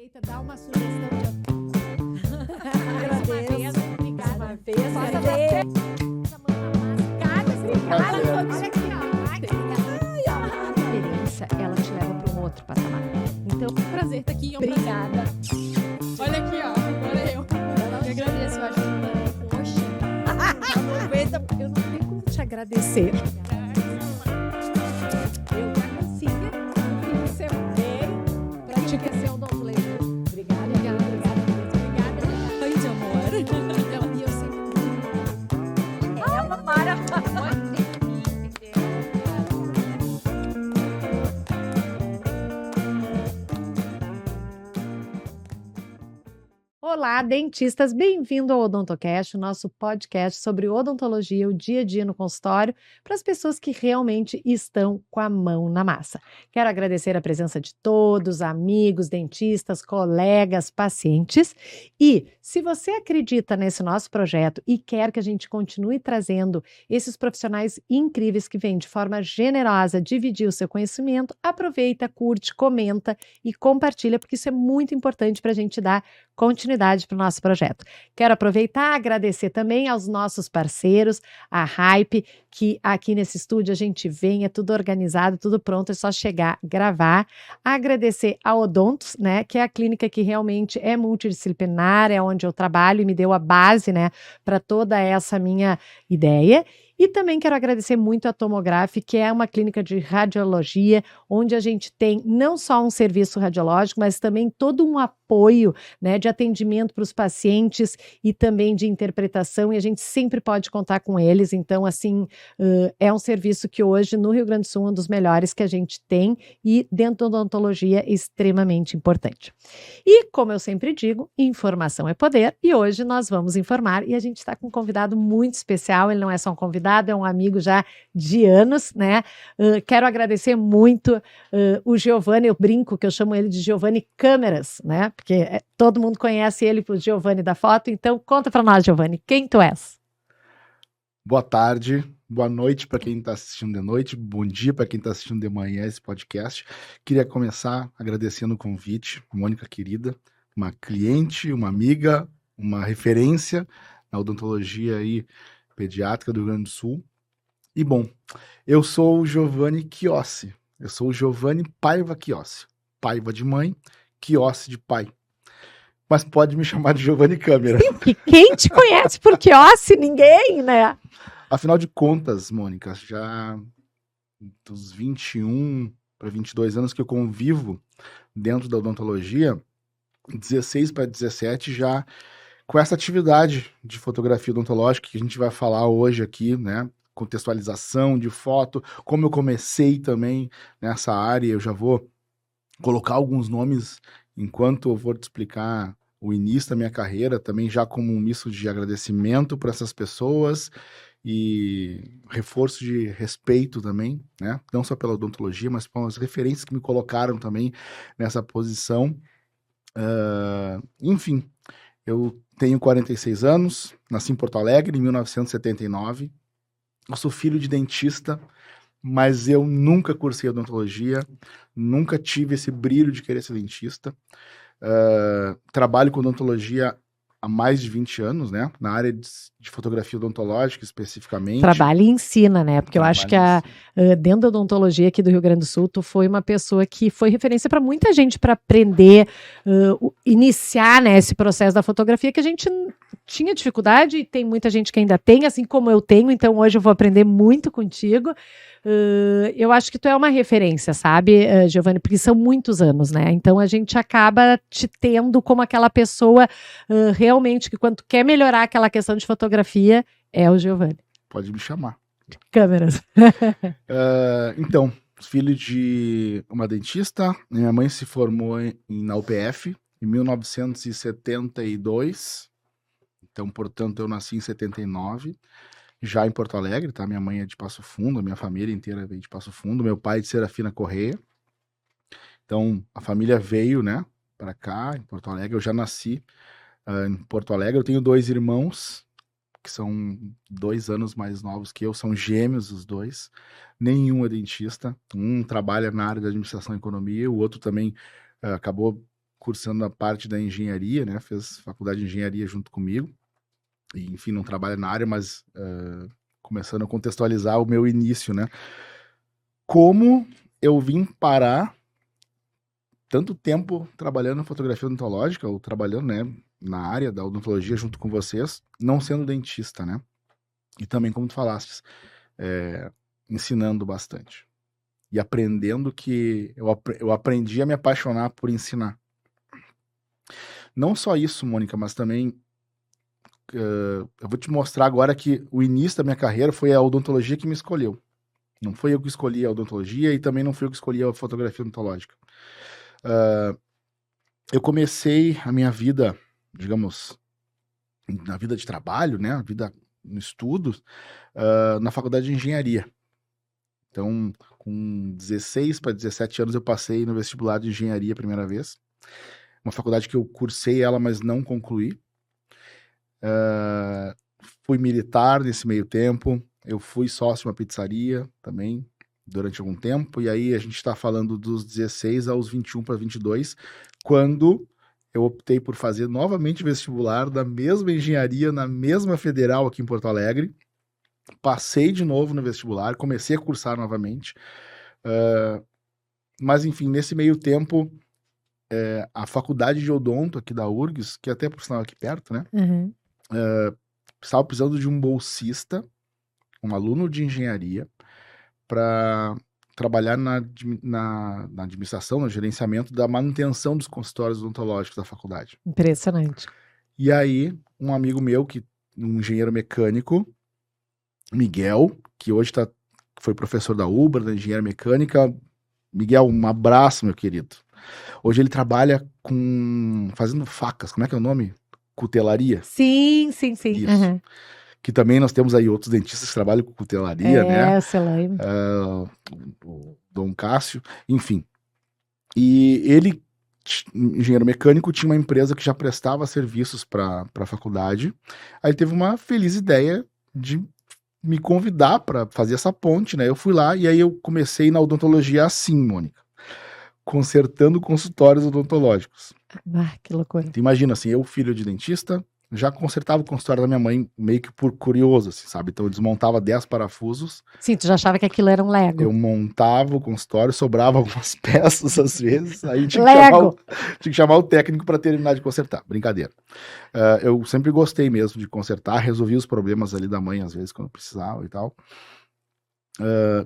aproveita, dá uma sugestão de... Agradeço. Obrigada. Uma vez, agradeço. Olha aqui, ó. A experiência, ela te leva para um outro patamar. Então, Prazer estar aqui. obrigada. Olha aqui, ó. Agora eu. Eu agradeço, eu acho que... Poxa. Eu não tenho como te agradecer. Eu já consigo ser para te aquecer o dom leite. Obrigada. Obrigada. Ai, de amor. Então, e eu sempre... É uma maravilha. Olá, dentistas, bem-vindo ao OdontoCast, o nosso podcast sobre odontologia, o dia a dia no consultório, para as pessoas que realmente estão com a mão na massa. Quero agradecer a presença de todos, amigos, dentistas, colegas, pacientes. E se você acredita nesse nosso projeto e quer que a gente continue trazendo esses profissionais incríveis que vêm de forma generosa dividir o seu conhecimento, aproveita, curte, comenta e compartilha, porque isso é muito importante para a gente dar continuidade para o nosso projeto. Quero aproveitar e agradecer também aos nossos parceiros, a Hype, que aqui nesse estúdio a gente vem, é tudo organizado, tudo pronto, é só chegar, gravar. Agradecer a Odontos, né, que é a clínica que realmente é multidisciplinar, é onde eu trabalho e me deu a base, né, para toda essa minha ideia. E também quero agradecer muito a Tomograph, que é uma clínica de radiologia, onde a gente tem não só um serviço radiológico, mas também todo um apoio, né, de atendimento para os pacientes e também de interpretação, e a gente sempre pode contar com eles. Então, assim, é um serviço que hoje no Rio Grande do Sul é um dos melhores que a gente tem e dentro da odontologia é extremamente importante. E, como eu sempre digo, informação é poder, e hoje nós vamos informar, e a gente está com um convidado muito especial, ele não é só um convidado, é um amigo já de anos, né? Quero agradecer muito o Giovanni, eu brinco que eu chamo ele de Giovanni Câmeras, né? Porque todo mundo conhece ele por Giovanni da foto, então conta para nós, Giovanni, quem tu és? Boa tarde, boa noite para quem está assistindo de noite, bom dia para quem está assistindo de manhã esse podcast. Queria começar agradecendo o convite, Mônica querida, uma cliente, uma amiga, uma referência na odontologia aí pediátrica do Rio Grande do Sul. E bom, eu sou o Giovanni Chiossi, eu sou o Giovanni Paiva Chiossi, Paiva de mãe, Chiossi de pai. Mas pode me chamar de Giovanni Câmera. E quem te conhece por Chiossi? Ninguém, né? Afinal de contas, Mônica, já dos 21 para 22 anos que eu convivo dentro da odontologia, 16 para 17 já com essa atividade de fotografia odontológica que a gente vai falar hoje aqui, né? Contextualização de foto, como eu comecei também nessa área, eu já vou colocar alguns nomes enquanto eu vou te explicar o início da minha carreira, também já como um misto de agradecimento para essas pessoas e reforço de respeito também, né? Não só pela odontologia, mas pelas referências que me colocaram também nessa posição. Enfim, eu tenho 46 anos, nasci em Porto Alegre em 1979, eu sou filho de dentista, mas eu nunca cursei odontologia, nunca tive esse brilho de querer ser dentista. Trabalho com odontologia há mais de 20 anos, né? Na área de fotografia odontológica, especificamente. Trabalha e ensina, né? Porque eu acho que dentro da odontologia aqui do Rio Grande do Sul, tu foi uma pessoa que foi referência para muita gente para aprender, iniciar, né, esse processo da fotografia que a gente tinha dificuldade e tem muita gente que ainda tem, assim como eu tenho, então hoje eu vou aprender muito contigo. Eu acho que tu é uma referência, sabe, Giovanni, porque são muitos anos, né? Então a gente acaba te tendo como aquela pessoa realmente que quando tu quer melhorar aquela questão de fotografia, é o Giovanni. Pode me chamar. Câmeras. Então, filho de uma dentista, minha mãe se formou na UPF em 1972, então, portanto, eu nasci em 79, já em Porto Alegre, tá? Minha mãe é de Passo Fundo, a minha família inteira veio de Passo Fundo, meu pai de Serafina Correia. Então, a família veio, né, para cá, em Porto Alegre. Eu já nasci em Porto Alegre. Eu tenho 2 irmãos, que são 2 anos mais novos que eu, são gêmeos os dois. Nenhum é dentista. Um trabalha na área da administração e economia, o outro também acabou cursando a parte da engenharia, né? Fez faculdade de engenharia junto comigo. E, enfim, não trabalha na área, mas começando a contextualizar o meu início, né? Como eu vim parar tanto tempo trabalhando em fotografia odontológica, ou trabalhando, né, na área da odontologia junto com vocês, não sendo dentista, né? E também, como tu falaste, ensinando bastante. E aprendendo que eu aprendi a me apaixonar por ensinar. Não só isso, Mônica, mas também eu vou te mostrar agora que o início da minha carreira foi a odontologia que me escolheu. Não foi eu que escolhi a odontologia e também não fui eu que escolhi a fotografia odontológica. Eu comecei a minha vida, digamos, na vida de trabalho, né, a vida no estudo, na faculdade de engenharia. Então, com 16 para 17 anos, eu passei no vestibular de engenharia a primeira vez. Uma faculdade que eu cursei ela, mas não concluí. Fui militar nesse meio tempo. Eu fui sócio de uma pizzaria também, durante algum tempo. E aí a gente está falando dos 16 aos 21 para 22, quando eu optei por fazer novamente vestibular da mesma engenharia, na mesma federal aqui em Porto Alegre. Passei de novo no vestibular, comecei a cursar novamente. Mas, enfim, nesse meio tempo, a faculdade de odonto aqui da URGS, que até por sinal aqui perto, né? Uhum. Estava precisando de um bolsista, um aluno de engenharia, para trabalhar na administração, no gerenciamento da manutenção dos consultórios odontológicos da faculdade. Impressionante. E aí, um amigo meu, um engenheiro mecânico, Miguel, que hoje foi professor da UBRA, da engenharia mecânica. Miguel, um abraço, meu querido. Hoje ele trabalha fazendo facas, como é que é o nome? Cutelaria. Sim. Isso. Uhum. Que também nós temos aí outros dentistas que trabalham com cutelaria, né? Sei lá. O Dom Cássio, enfim. E ele, engenheiro mecânico, tinha uma empresa que já prestava serviços para a faculdade. Aí ele teve uma feliz ideia de me convidar para fazer essa ponte, né? Eu fui lá e aí eu comecei na odontologia assim, Mônica, consertando consultórios odontológicos. Que loucura. Então, imagina assim, eu, filho de dentista, já consertava o consultório da minha mãe meio que por curioso, assim, sabe? Então eu desmontava 10 parafusos. Sim, tu já achava que aquilo era um Lego. Eu montava o consultório, sobrava algumas peças às vezes, aí tinha que chamar o técnico para terminar de consertar. Brincadeira. Eu sempre gostei mesmo de consertar, resolvi os problemas ali da mãe às vezes quando precisava e tal.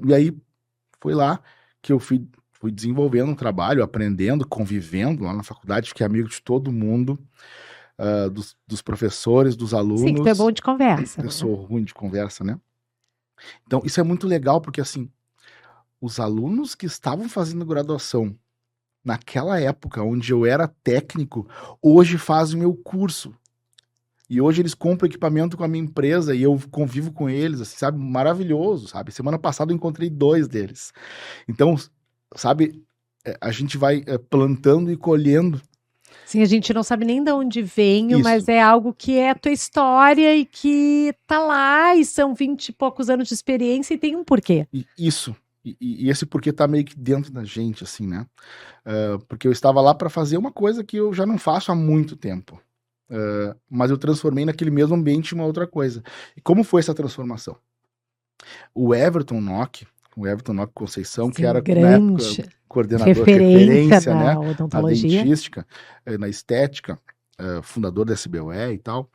E aí foi lá que eu fui desenvolvendo um trabalho, aprendendo, convivendo lá na faculdade, fiquei amigo de todo mundo. Dos professores, dos alunos. Sim, que tu é bom de conversa. Eu sou ruim de conversa, né? Então, isso é muito legal, porque, assim, os alunos que estavam fazendo graduação naquela época, onde eu era técnico, hoje fazem o meu curso. E hoje eles compram equipamento com a minha empresa e eu convivo com eles, assim, sabe? Maravilhoso, sabe? Semana passada eu encontrei 2 deles. Então, sabe, a gente vai plantando e colhendo. Sim, a gente não sabe nem de onde venho, Isso. mas é algo que é a tua história e que tá lá, e são 20 e poucos anos de experiência e tem um porquê. Isso. E esse porquê tá meio que dentro da gente, assim, né? Porque eu estava lá para fazer uma coisa que eu já não faço há muito tempo. Mas eu transformei naquele mesmo ambiente uma outra coisa. E como foi essa transformação? O Everton Nock Conceição, Sim, que era, grande, na época, coordenador referência né? da odontologia. Na dentística, na estética, fundador da SBUE e tal.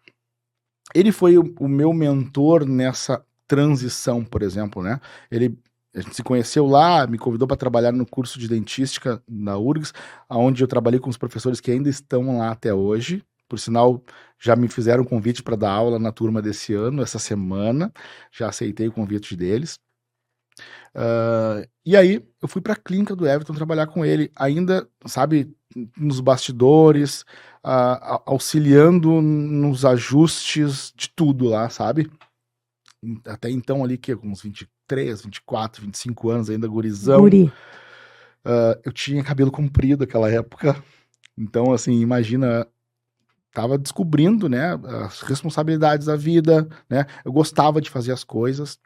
Ele foi o meu mentor nessa transição, por exemplo, né? A gente se conheceu lá, me convidou para trabalhar no curso de dentística na URGS, onde eu trabalhei com os professores que ainda estão lá até hoje. Por sinal, já me fizeram um convite para dar aula na turma desse ano, essa semana. Já aceitei o convite deles. E aí, eu fui para a clínica do Everton trabalhar com ele, ainda, sabe, nos bastidores, auxiliando nos ajustes de tudo lá, sabe? Até então ali, com uns 23, 24, 25 anos, ainda gurizão. Guri. Eu tinha cabelo comprido naquela época, então, assim, imagina, tava descobrindo, né, as responsabilidades da vida, né? Eu gostava de fazer as coisas.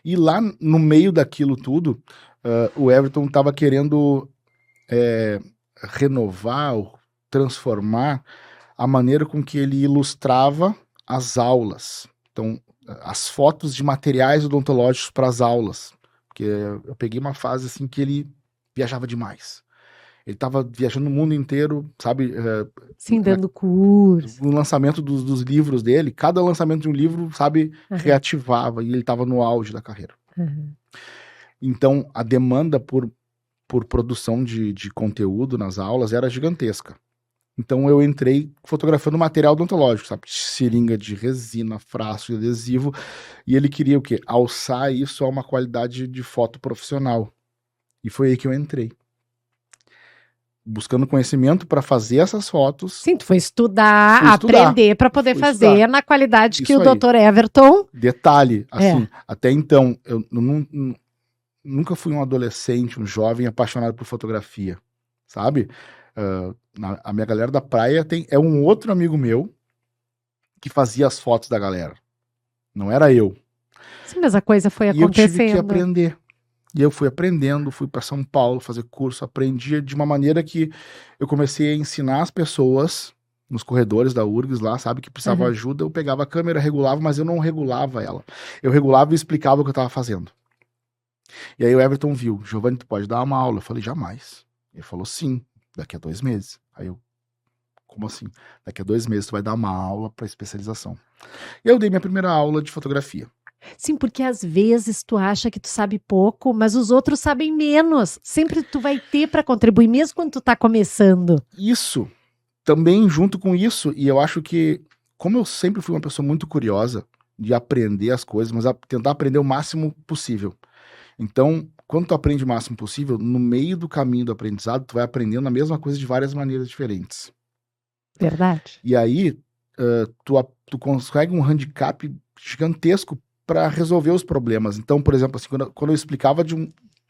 E lá no meio daquilo tudo, o Everton estava querendo renovar, ou transformar a maneira com que ele ilustrava as aulas. Então, as fotos de materiais odontológicos para as aulas. Porque eu peguei uma fase assim que ele viajava demais. Ele estava viajando o mundo inteiro, sabe? Sim, dando curso. No lançamento dos livros dele, cada lançamento de um livro, sabe, reativava, e ele estava no auge da carreira. Então, a demanda por produção de conteúdo nas aulas era gigantesca. Então, eu entrei fotografando material odontológico, sabe? Seringa de resina, frasco, adesivo, e ele queria o quê? Alçar isso a uma qualidade de foto profissional. E foi aí que eu entrei. Buscando conhecimento para fazer essas fotos. Sim, tu foi estudar, aprender para poder fazer na qualidade que o Dr. Everton... Detalhe, assim, até então, eu nunca fui um adolescente, um jovem apaixonado por fotografia, sabe? A minha galera da praia é um outro amigo meu que fazia as fotos da galera. Não era eu. Sim, mas a coisa foi acontecendo. E eu tive que aprender. E eu fui aprendendo, fui para São Paulo fazer curso, aprendi de uma maneira que eu comecei a ensinar as pessoas nos corredores da URGS lá, sabe, que precisavam ajuda. Eu pegava a câmera, regulava, mas eu não regulava ela. Eu regulava e explicava o que eu estava fazendo. E aí o Everton viu: Giovanni, tu pode dar uma aula? Eu falei: jamais. Ele falou: sim, daqui a 2 meses. Aí eu: como assim? Daqui a 2 meses tu vai dar uma aula para especialização. E eu dei minha primeira aula de fotografia. Sim, porque às vezes tu acha que tu sabe pouco, mas os outros sabem menos. Sempre tu vai ter para contribuir, mesmo quando tu tá começando. Isso, também junto com isso, e eu acho que, como eu sempre fui uma pessoa muito curiosa de aprender as coisas, mas tentar aprender o máximo possível. Então, quando tu aprende o máximo possível, no meio do caminho do aprendizado, tu vai aprendendo a mesma coisa de várias maneiras diferentes. Verdade. E aí, tu consegue um handicap gigantesco para resolver os problemas. Então, por exemplo, assim, quando eu explicava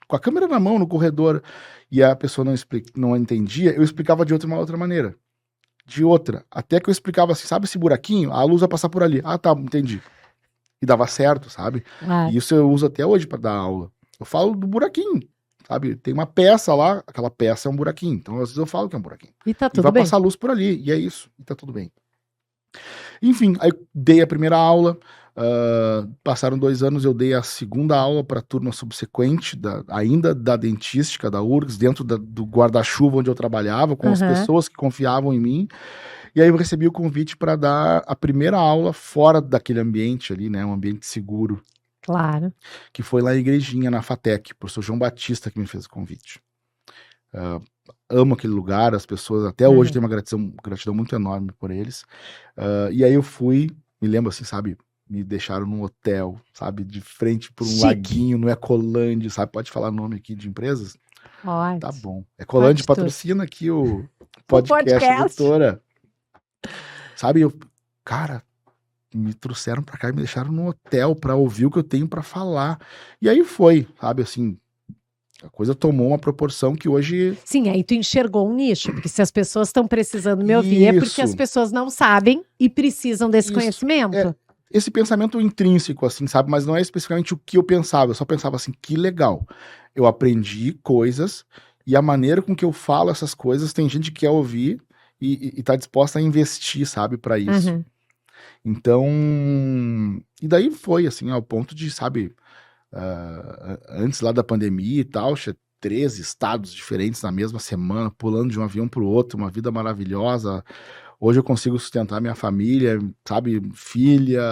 com a câmera na mão no corredor e a pessoa não entendia, eu explicava de uma outra maneira. De outra. Até que eu explicava assim: sabe esse buraquinho? A luz vai passar por ali. Ah, tá, entendi. E dava certo, sabe? E isso eu uso até hoje para dar aula. Eu falo do buraquinho, sabe? Tem uma peça lá, aquela peça é um buraquinho. Então, às vezes eu falo que é um buraquinho. E tá tudo vai bem. Passar luz por ali, e é isso. E tá tudo bem. Enfim, aí dei a primeira aula. Passaram 2 anos, eu dei a segunda aula para a turma subsequente, ainda da dentística da URGS, dentro do guarda-chuva onde eu trabalhava, com as pessoas que confiavam em mim. E aí eu recebi o convite para dar a primeira aula fora daquele ambiente ali, né, um ambiente seguro. Claro. Que foi lá em Igrejinha, na FATEC, o professor João Batista que me fez o convite. Amo aquele lugar, as pessoas até hoje têm uma gratidão muito enorme por eles. E aí eu fui, me lembro assim, sabe, me deixaram num hotel, sabe, de frente por um laguinho no Ecolândia, sabe, pode falar nome aqui de empresas? Pode. Tá bom. Ecolândia patrocina aqui o podcast, doutora. Sabe, cara, me trouxeram pra cá e me deixaram num hotel pra ouvir o que eu tenho pra falar. E aí foi, sabe, assim, a coisa tomou uma proporção que hoje... Sim, aí tu enxergou um nicho, porque se as pessoas estão precisando me ouvir, é porque as pessoas não sabem e precisam desse conhecimento. Esse pensamento intrínseco, assim, sabe? Mas não é especificamente o que eu pensava. Eu só pensava assim: que legal. Eu aprendi coisas e a maneira com que eu falo essas coisas, tem gente que quer ouvir e tá disposta a investir, sabe? Pra isso. Então, e daí foi, assim, ao ponto de, sabe, antes lá da pandemia e tal, 13 estados diferentes na mesma semana, pulando de um avião pro outro, uma vida maravilhosa. Hoje eu consigo sustentar minha família, sabe, filha,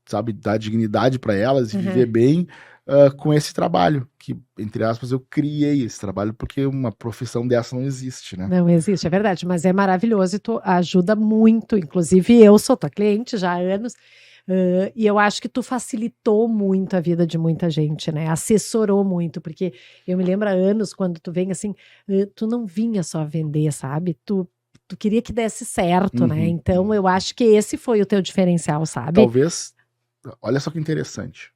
sabe, dar dignidade para elas e viver bem com esse trabalho, que, entre aspas, eu criei esse trabalho, porque uma profissão dessa não existe, né? Não existe, é verdade, mas é maravilhoso e tu ajuda muito, inclusive eu sou tua cliente já há anos, e eu acho que tu facilitou muito a vida de muita gente, né? Assessorou muito, porque eu me lembro há anos, quando tu vem assim, tu não vinha só vender, sabe? Tu queria que desse certo, né? Então, eu acho que esse foi o teu diferencial, sabe? Talvez, olha só que interessante.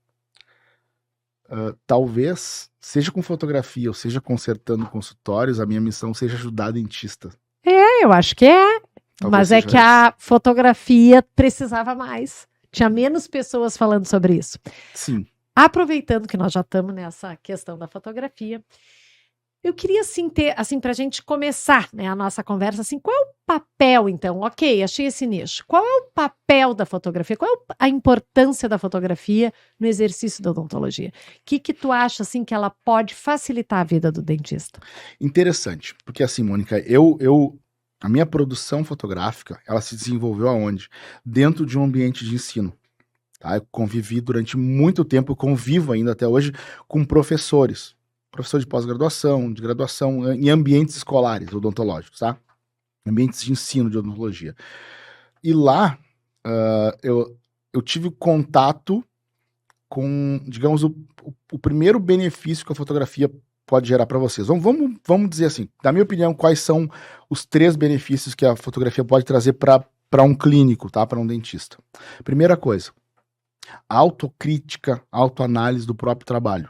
Talvez, seja com fotografia ou seja consertando consultórios, a minha missão seja ajudar dentista. Eu acho que é. Talvez mas é que a fotografia precisava mais. Tinha menos pessoas falando sobre isso. Sim. Aproveitando que nós já estamos nessa questão da fotografia, Eu queria, assim, ter, assim, pra gente começar, né, a nossa conversa, assim, qual é o papel, então? Ok, achei esse nicho. Qual é o papel da fotografia? Qual é a importância da fotografia no exercício da odontologia? O que tu acha, assim, que ela pode facilitar a vida do dentista? Interessante, porque assim, Mônica, a minha produção fotográfica, ela se desenvolveu aonde? Dentro de um ambiente de ensino. Tá? Eu convivi durante muito tempo, eu convivo ainda até hoje com professores. Professor de pós-graduação, de graduação, em ambientes escolares odontológicos, tá? Ambientes de ensino de odontologia. E lá, eu tive contato com, digamos, o primeiro benefício que a fotografia pode gerar para vocês. Vamos dizer assim, na minha opinião, quais são os 3 benefícios que a fotografia pode trazer para um clínico, tá? Para um dentista. Primeira coisa, autocrítica, autoanálise do próprio trabalho.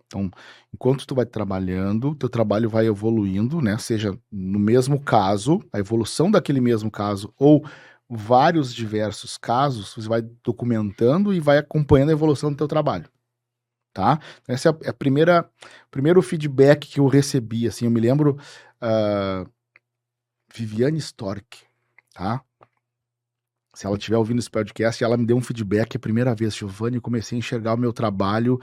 Então, enquanto tu vai trabalhando, teu trabalho vai evoluindo, né? Seja no mesmo caso, a evolução daquele mesmo caso, ou vários diversos casos, você vai documentando e vai acompanhando a evolução do teu trabalho, tá? Esse é o primeiro feedback que eu recebi, assim, eu me lembro, Viviane Stork, tá? Se ela estiver ouvindo esse podcast, ela me deu um feedback a primeira vez. Giovanni, eu comecei a enxergar o meu trabalho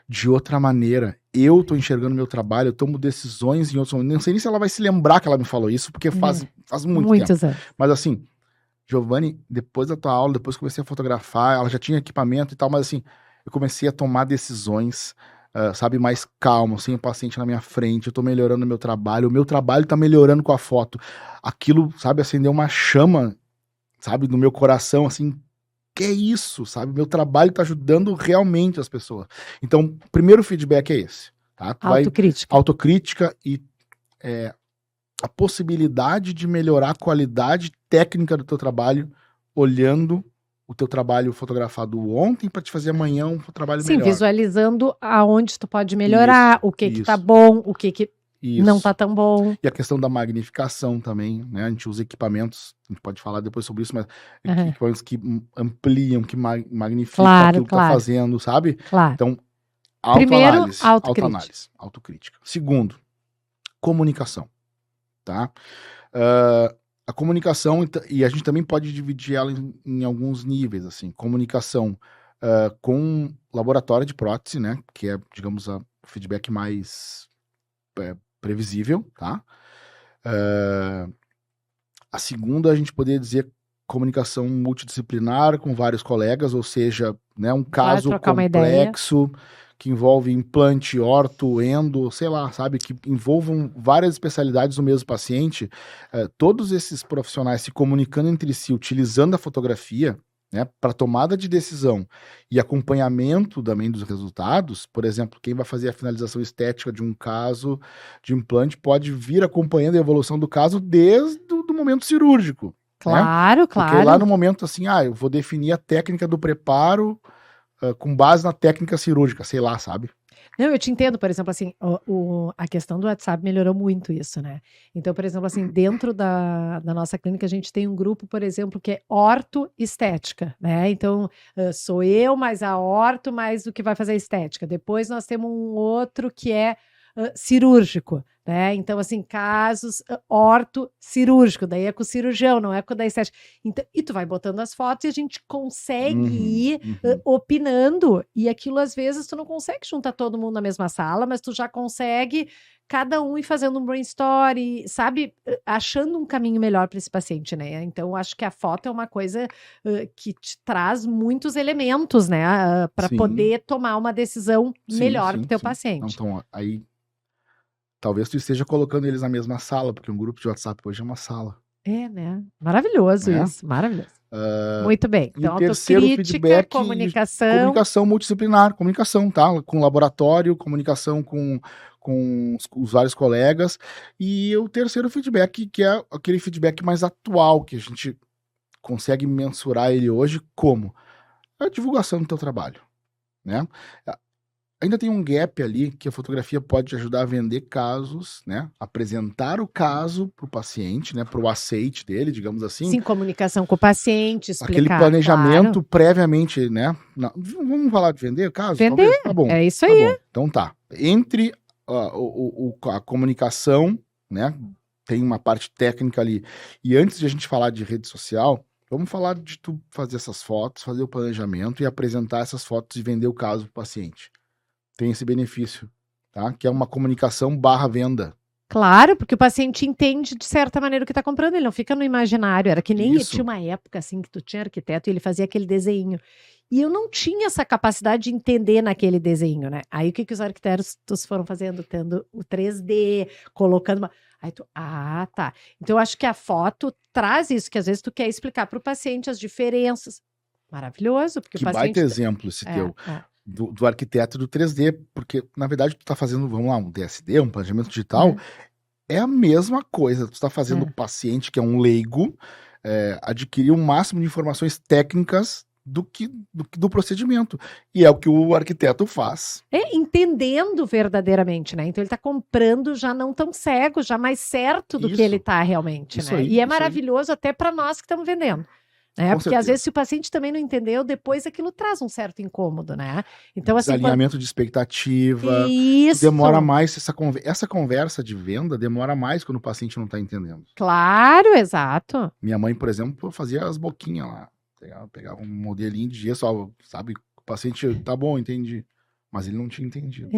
de outra maneira. Eu tô enxergando o meu trabalho, eu tomo decisões em outros momentos. Não sei nem se ela vai se lembrar que ela me falou isso, porque faz muito Muitos tempo. anos. Mas assim, Giovanni, depois da tua aula, depois que comecei a fotografar, ela já tinha equipamento e tal, mas assim, eu comecei a tomar decisões, sabe, mais calmo, sem o paciente na minha frente, eu tô melhorando o meu trabalho tá melhorando com a foto. Aquilo, sabe, acendeu uma chama, sabe, no meu coração, assim, que é isso, sabe? Meu trabalho tá ajudando realmente as pessoas. Então, o primeiro feedback é esse, tá? Autocrítica. Autocrítica e a possibilidade de melhorar a qualidade técnica do teu trabalho, olhando o teu trabalho fotografado ontem para te fazer amanhã um trabalho Sim, melhor. visualizando aonde tu pode melhorar, o que isso. tá bom, o que Isso. não tá tão bom. E a questão da magnificação também, né? A gente usa equipamentos, a gente pode falar depois sobre isso, mas equipamentos que ampliam, que magnificam aquilo que tá fazendo, sabe? Claro. Então, Primeiro, autoanálise, autocrítica. Segundo, comunicação, tá? A comunicação, e a gente também pode dividir ela em alguns níveis, assim, comunicação com laboratório de prótese, né? Que é, digamos, o feedback mais previsível, tá? A segunda, a gente poderia dizer comunicação multidisciplinar com vários colegas, ou seja, né, um caso complexo que envolve implante, orto, endo, sei lá, sabe, que envolvam várias especialidades do mesmo paciente. Todos esses profissionais se comunicando entre si, utilizando a fotografia, né, para tomada de decisão e acompanhamento também dos resultados. Por exemplo, quem vai fazer a finalização estética de um caso de implante pode vir acompanhando a evolução do caso desde o momento cirúrgico. Claro, né? claro. Porque lá no momento assim, eu vou definir a técnica do preparo com base na técnica cirúrgica, sei lá, sabe? Não, eu te entendo, por exemplo, assim, a questão do WhatsApp melhorou muito isso, né? Então, por exemplo, assim, dentro da nossa clínica, a gente tem um grupo, por exemplo, que é ortoestética, né? Então, sou eu, mais a orto, mais o que vai fazer a estética. Depois nós temos um outro que é cirúrgico, né? Então, assim, casos orto-cirúrgico, daí é com o cirurgião, não é com o da estética. Então, e tu vai botando as fotos e a gente consegue ir opinando, e aquilo às vezes tu não consegue juntar todo mundo na mesma sala, mas tu já consegue cada um ir fazendo um brainstorm, sabe? Achando um caminho melhor para esse paciente, né? Então, acho que a foto é uma coisa que te traz muitos elementos, né? Para poder tomar uma decisão melhor para o teu paciente. Então, aí talvez tu esteja colocando eles na mesma sala, porque um grupo de WhatsApp hoje é uma sala. É, né? Maravilhoso isso, maravilhoso. Muito bem. Então, autocrítica, comunicação multidisciplinar, comunicação, tá? Com laboratório, comunicação com os vários colegas. E o terceiro feedback, que é aquele feedback mais atual, que a gente consegue mensurar ele hoje como a divulgação do teu trabalho, né? Ainda tem um gap ali que a fotografia pode te ajudar a vender casos, né? Apresentar o caso para o paciente, né? Para o aceite dele, digamos assim. Sim, comunicação com o paciente, explicar. Aquele planejamento previamente, né? Vamos falar de vender caso? Vender, talvez? Tá bom. É isso aí. Bom. Então tá. Entre a comunicação, né? Tem uma parte técnica ali. E antes de a gente falar de rede social, vamos falar de tu fazer essas fotos, fazer o planejamento e apresentar essas fotos e vender o caso para o paciente. Tem esse benefício, tá? Que é uma comunicação barra venda. Claro, porque o paciente entende de certa maneira o que está comprando, ele não fica no imaginário. Era que nem Isso. tinha uma época assim que tu tinha arquiteto e ele fazia aquele desenho. E eu não tinha essa capacidade de entender naquele desenho, né? Aí o que os arquitetos foram fazendo? Tendo o 3D, colocando uma. Aí tu, tá. Então eu acho que a foto traz isso, que às vezes tu quer explicar para o paciente as diferenças. Maravilhoso, porque Que o paciente. baita exemplo esse teu. Do arquiteto do 3D, porque na verdade tu tá fazendo, vamos lá, um DSD, um planejamento digital, é a mesma coisa, tu tá fazendo o paciente, que é um leigo, adquirir o máximo de informações técnicas do procedimento, e é o que o arquiteto faz. Entendendo verdadeiramente, né? Então ele tá comprando já não tão cego, já mais certo do que Isso. ele tá realmente, Isso né? aí, E é isso maravilhoso até para nós que estamos vendendo. Né? Com Porque certeza. às vezes se o paciente também não entendeu, depois aquilo traz um certo incômodo, né? Então assim, Desalinhamento de expectativa, isso. demora mais, essa conversa de venda demora mais quando o paciente não tá entendendo. Claro, exato. Minha mãe, por exemplo, fazia as boquinhas lá, pegava um modelinho de gesso, sabe, o paciente, tá bom, entendi, mas ele não tinha entendido.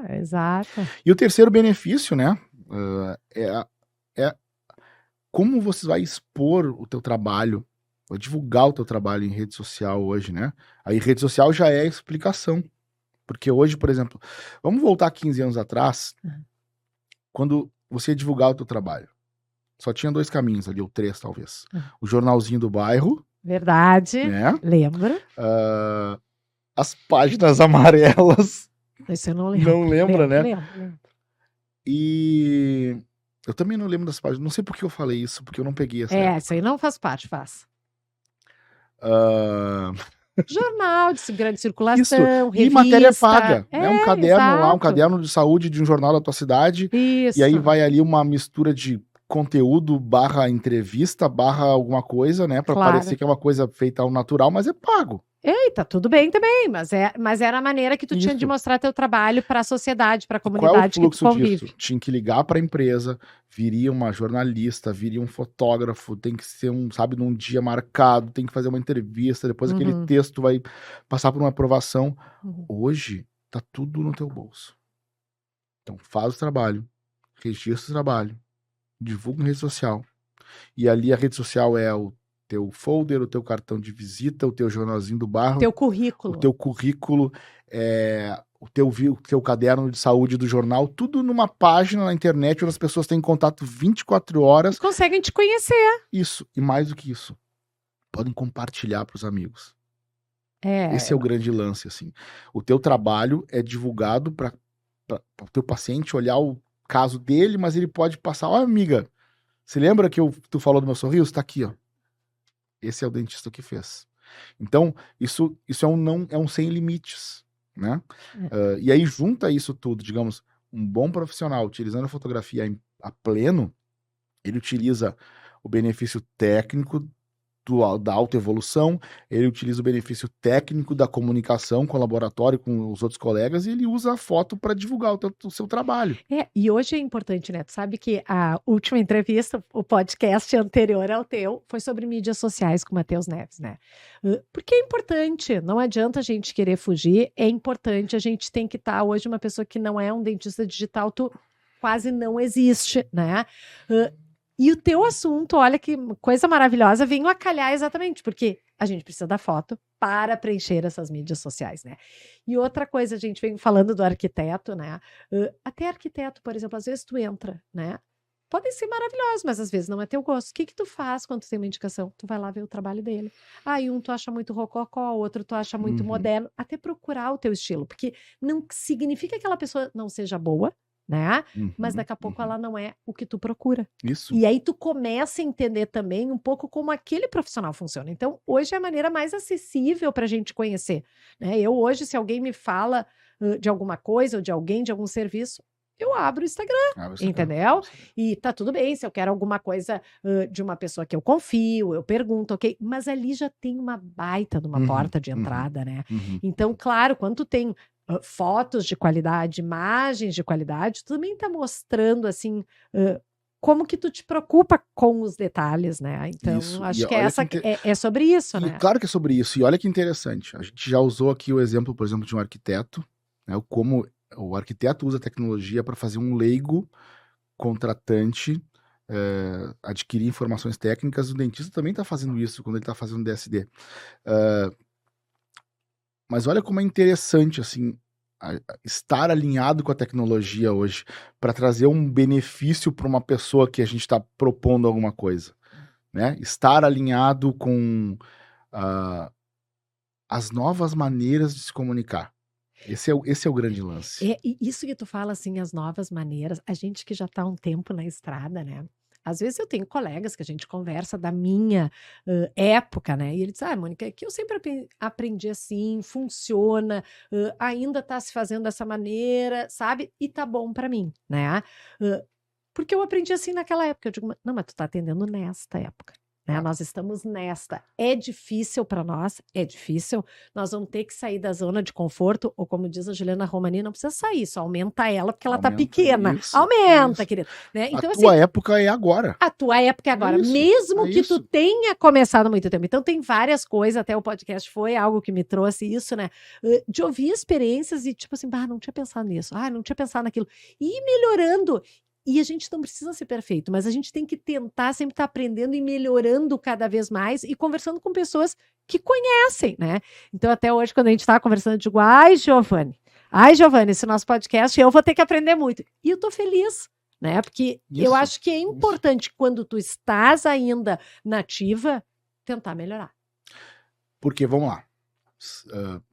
Exato. E o terceiro benefício, né, é como você vai expor o teu trabalho, vai divulgar o teu trabalho em rede social hoje, né? Aí rede social já é a explicação. Porque hoje, por exemplo, vamos voltar 15 anos atrás, quando você ia divulgar o teu trabalho. Só tinha 2 caminhos ali, ou 3 talvez. O jornalzinho do bairro. Verdade. Né? Lembro. As páginas amarelas. Isso eu não lembro. Não lembra, né? Lembro. E eu também não lembro das páginas. Não sei por que eu falei isso, porque eu não peguei essa época. Isso aí não faz parte, faz. Ah, Jornal de grande circulação, Isso. revista. E matéria paga. É um caderno lá, um exato. caderno de saúde de um jornal da tua cidade. Isso. E aí vai ali uma mistura de conteúdo barra entrevista, barra alguma coisa, né? Pra Claro. parecer que é uma coisa feita ao natural, mas é pago. Tá tudo bem também, mas era a maneira que tu tinha de Isso. mostrar teu trabalho para a sociedade, para a Qual é o comunidade que tu fluxo convive. disso? Tinha que ligar para a empresa, viria uma jornalista, viria um fotógrafo, tem que ser num dia marcado, tem que fazer uma entrevista, depois aquele texto vai passar por uma aprovação. Hoje, tá tudo no teu bolso. Então, faz o trabalho, registra o trabalho, divulga em rede social. E ali a rede social é o teu folder, o teu cartão de visita, o teu jornalzinho do bairro. Teu currículo. O teu currículo, o teu caderno de saúde do jornal, tudo numa página na internet onde as pessoas têm contato 24 horas. Conseguem te conhecer. Isso, e mais do que isso, podem compartilhar para os amigos. É. Esse é o grande lance, assim. O teu trabalho é divulgado para o teu paciente olhar o caso dele, mas ele pode passar, ó, amiga, você lembra que tu falou do meu sorriso? Tá aqui, ó. Esse é o dentista que fez. Então, isso é um sem limites, né? E aí junta isso tudo, digamos, um bom profissional utilizando a fotografia a pleno, ele utiliza o benefício técnico da autoevolução, ele utiliza o benefício técnico da comunicação com o laboratório, com os outros colegas, e ele usa a foto para divulgar o seu trabalho. E hoje é importante, né? Tu sabe que a última entrevista, o podcast anterior ao teu, foi sobre mídias sociais com o Matheus Neves, né? Porque é importante, não adianta a gente querer fugir, é importante, a gente tem que estar hoje uma pessoa que não é um dentista digital, tu quase não existe, né? E o teu assunto, olha que coisa maravilhosa, veio a calhar exatamente, porque a gente precisa da foto para preencher essas mídias sociais, né? E outra coisa, a gente vem falando do arquiteto, né? Até arquiteto, por exemplo, às vezes tu entra, né? Podem ser maravilhosos, mas às vezes não é teu gosto. O que tu faz quando tu tem uma indicação? Tu vai lá ver o trabalho dele. E um tu acha muito rococó, outro tu acha muito moderno. Até procurar o teu estilo, porque não significa que aquela pessoa não seja boa, né? Mas daqui a pouco ela não é o que tu procura. Isso. E aí tu começa a entender também um pouco como aquele profissional funciona. Então, hoje é a maneira mais acessível para a gente conhecer, né? Eu hoje, se alguém me fala de alguma coisa ou de alguém, de algum serviço, eu abro o Instagram, entendeu? E tá tudo bem, se eu quero alguma coisa de uma pessoa que eu confio, eu pergunto, ok? Mas ali já tem uma baita de uma porta de entrada, né? Então, claro, quando tu tem fotos de qualidade, imagens de qualidade, tu também tá mostrando, assim, como que tu te preocupa com os detalhes, né? Então, Isso. acho E que olha que é sobre isso, E né? claro que é sobre isso. E olha que interessante. A gente já usou aqui o exemplo, por exemplo, de um arquiteto, né? Como o arquiteto usa tecnologia para fazer um leigo contratante adquirir informações técnicas. O dentista também está fazendo isso quando ele está fazendo DSD. Mas olha como é interessante assim estar alinhado com a tecnologia hoje para trazer um benefício para uma pessoa que a gente está propondo alguma coisa, né? Estar alinhado com as novas maneiras de se comunicar. Esse é o grande lance. E isso que tu fala, assim, as novas maneiras, a gente que já está há um tempo na estrada, né? Às vezes eu tenho colegas que a gente conversa da minha época, né? E ele diz, Mônica, é que eu sempre aprendi assim, funciona, ainda está se fazendo dessa maneira, sabe? E tá bom para mim, né? Porque eu aprendi assim naquela época. Eu digo, não, mas tu tá atendendo nesta época. Né? Nós estamos nesta. É difícil para nós, é difícil. Nós vamos ter que sair da zona de conforto, ou como diz a Juliana Romani, não precisa sair, só aumenta ela, porque ela tá pequena. Isso, aumenta, isso. querida. Né? Então, a tua assim, época é agora. a tua época é agora, isso, mesmo é que isso. tu tenha começado há muito tempo. Então, tem várias coisas, até o podcast foi algo que me trouxe isso, né? De ouvir experiências e tipo assim, não tinha pensado nisso, não tinha pensado naquilo. E ir melhorando. E a gente não precisa ser perfeito, mas a gente tem que tentar sempre estar aprendendo e melhorando cada vez mais e conversando com pessoas que conhecem, né? Então, até hoje, quando a gente estava conversando, eu digo, Giovanni, esse nosso podcast, eu vou ter que aprender muito. E eu tô feliz, né? Porque eu acho que é importante, quando tu estás ainda nativa, tentar melhorar. Porque, vamos lá,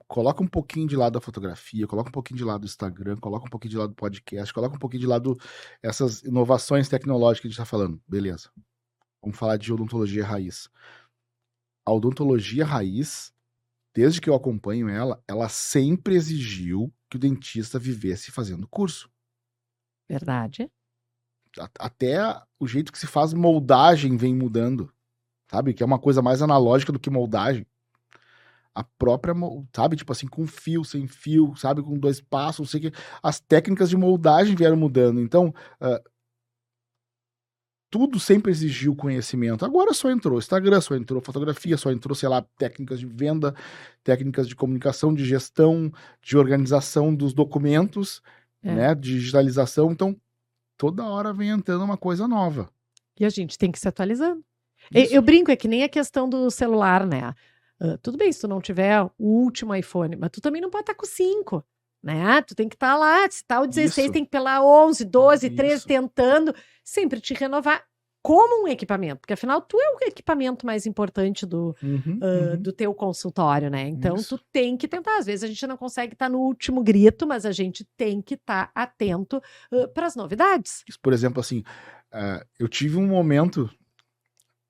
coloca um pouquinho de lado a fotografia, coloca um pouquinho de lado o Instagram, coloca um pouquinho de lado o podcast, coloca um pouquinho de lado essas inovações tecnológicas que a gente tá falando. Beleza. Vamos falar de odontologia raiz. A odontologia raiz, desde que eu acompanho ela sempre exigiu que o dentista vivesse fazendo curso. Verdade. Até o jeito que se faz moldagem vem mudando, sabe? Que é uma coisa mais analógica do que moldagem. A própria, sabe? Tipo assim, com fio, sem fio, sabe? Com 2 passos, não sei o que. As técnicas de moldagem vieram mudando. Então, tudo sempre exigiu conhecimento. Agora só entrou Instagram, só entrou fotografia, só entrou, sei lá, técnicas de venda, técnicas de comunicação, de gestão, de organização dos documentos, né? De digitalização. Então, toda hora vem entrando uma coisa nova. E a gente tem que se atualizando. Eu brinco, é que nem a questão do celular, né? Tudo bem se tu não tiver o último iPhone, mas tu também não pode estar com 5, né? Tu tem que estar lá, se tá o 16, tem que ir pela 11, 12, 13, tentando sempre te renovar como um equipamento, porque afinal tu é o equipamento mais importante do teu consultório, né? Então tu tem que tentar. Às vezes a gente não consegue estar no último grito, mas a gente tem que estar atento para as novidades. Por exemplo, assim, eu tive um momento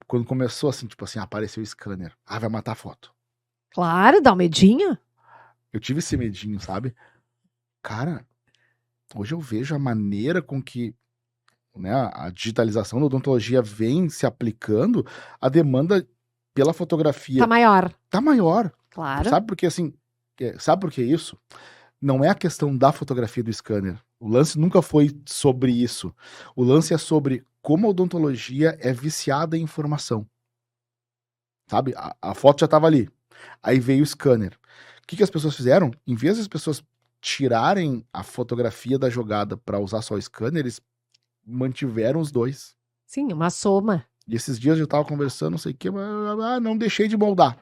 quando começou assim, tipo assim, apareceu o scanner. Vai matar a foto. Claro, dá um medinho. Eu tive esse medinho, sabe? Cara, hoje eu vejo a maneira com que, né, a digitalização da odontologia vem se aplicando, a demanda pela fotografia tá maior. Tá maior. Claro. Sabe por que assim? Sabe por que isso? Não é a questão da fotografia do scanner. O lance nunca foi sobre isso. O lance é sobre como a odontologia é viciada em informação. Sabe? A foto já estava ali. Aí veio o scanner. O que as pessoas fizeram? Em vez das pessoas tirarem a fotografia da jogada para usar só o scanner, eles mantiveram os dois. Sim, uma soma. E esses dias eu tava conversando, não sei o que, mas não deixei de moldar.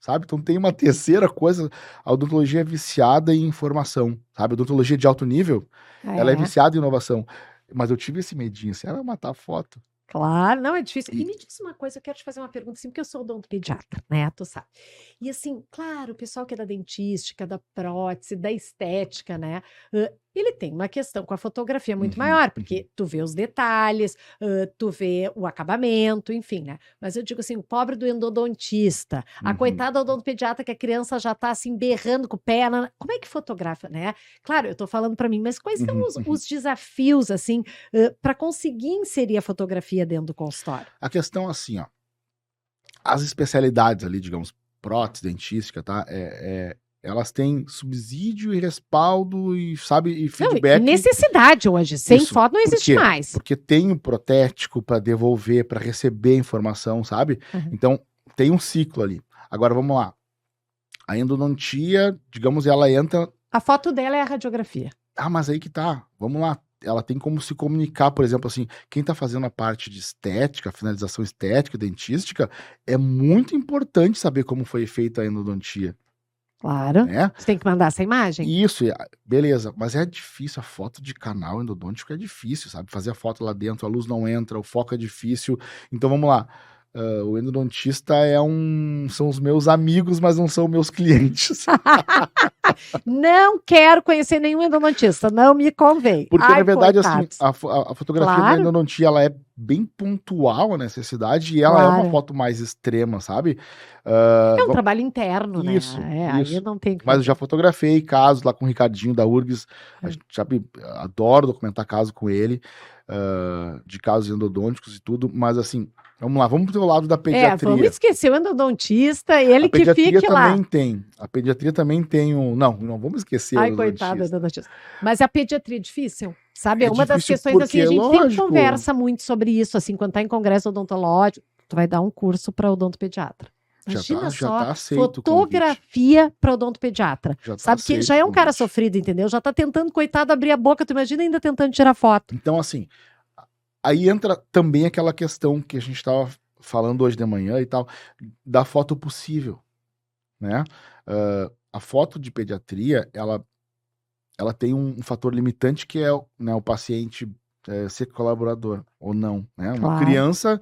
Sabe? Então tem uma terceira coisa, a odontologia é viciada em informação, sabe? A odontologia de alto nível, ela é viciada em inovação. Mas eu tive esse medinho, assim, vai matar a foto. Claro, não, é difícil. E me diz uma coisa, eu quero te fazer uma pergunta, assim, porque eu sou odontopediatra, né? Tu sabe. E assim, claro, o pessoal que é da dentística, da prótese, da estética, né? Ele tem uma questão com a fotografia muito maior, porque tu vê os detalhes, tu vê o acabamento, enfim, né? Mas eu digo assim, o pobre do endodontista, a coitada do odontopediatra que a criança já tá assim berrando com o pé, como é que fotografa, né? Claro, eu tô falando para mim, mas quais são os desafios, assim, para conseguir inserir a fotografia dentro do consultório? A questão assim, ó, as especialidades ali, digamos, prótese, dentística, tá? elas têm subsídio e respaldo e, sabe, e Não, e feedback. necessidade hoje. Sem Isso. foto não Por existe quê? mais. Porque tem o protético para devolver, para receber informação, sabe? Uhum. Então, tem um ciclo ali. Agora, vamos lá. A endodontia, digamos, ela entra... A foto dela é a radiografia. Ah, mas aí que tá. Vamos lá. Ela tem como se comunicar, por exemplo, assim, quem tá fazendo a parte de estética, finalização estética, dentística, é muito importante saber como foi feita a endodontia, Claro. né? Você tem que mandar essa imagem. Isso, beleza, mas é difícil, a foto de canal endodôntico é difícil, sabe? Fazer a foto lá dentro, a luz não entra, o foco é difícil. Então vamos lá. O endodontista são os meus amigos, mas não são meus clientes. Não quero conhecer nenhum endodontista, não me convém. Porque, Ai, na verdade, coitados. assim, a fotografia da Claro. endodontia, ela é bem pontual a necessidade e ela é uma Claro. foto mais extrema, sabe? É um trabalho interno, né? Isso, Aí isso. não tem que Mas eu fazer. já fotografei casos lá com o Ricardinho da URGS, a gente sabe, adoro documentar caso com ele, de casos endodônticos e tudo, mas assim, vamos lá, vamos pro teu lado da pediatria. Vamos esquecer o endodontista, ele A que pediatria fique lá. também tem. A pediatria também tem um. Não vamos esquecer Ai, o coitado do endodontista. endodontista. Mas a pediatria é difícil, sabe? É É uma das difícil questões, assim, a porque, gente sempre lógico. conversa muito sobre isso, assim, quando tá em congresso odontológico, tu vai dar um curso para odontopediatra. Imagina Já só, tá aceito o convite. fotografia para odontopediatra. Já tá Sabe que aceito já é o um cara convite. sofrido, entendeu? Já tá tentando, coitado, abrir a boca, tu imagina ainda tentando tirar foto. Então, assim, aí entra também aquela questão que a gente estava falando hoje de manhã e tal, da foto possível, né? A foto de pediatria, ela tem um fator limitante que é né, o paciente ser colaborador ou não, né? Uma Claro. criança,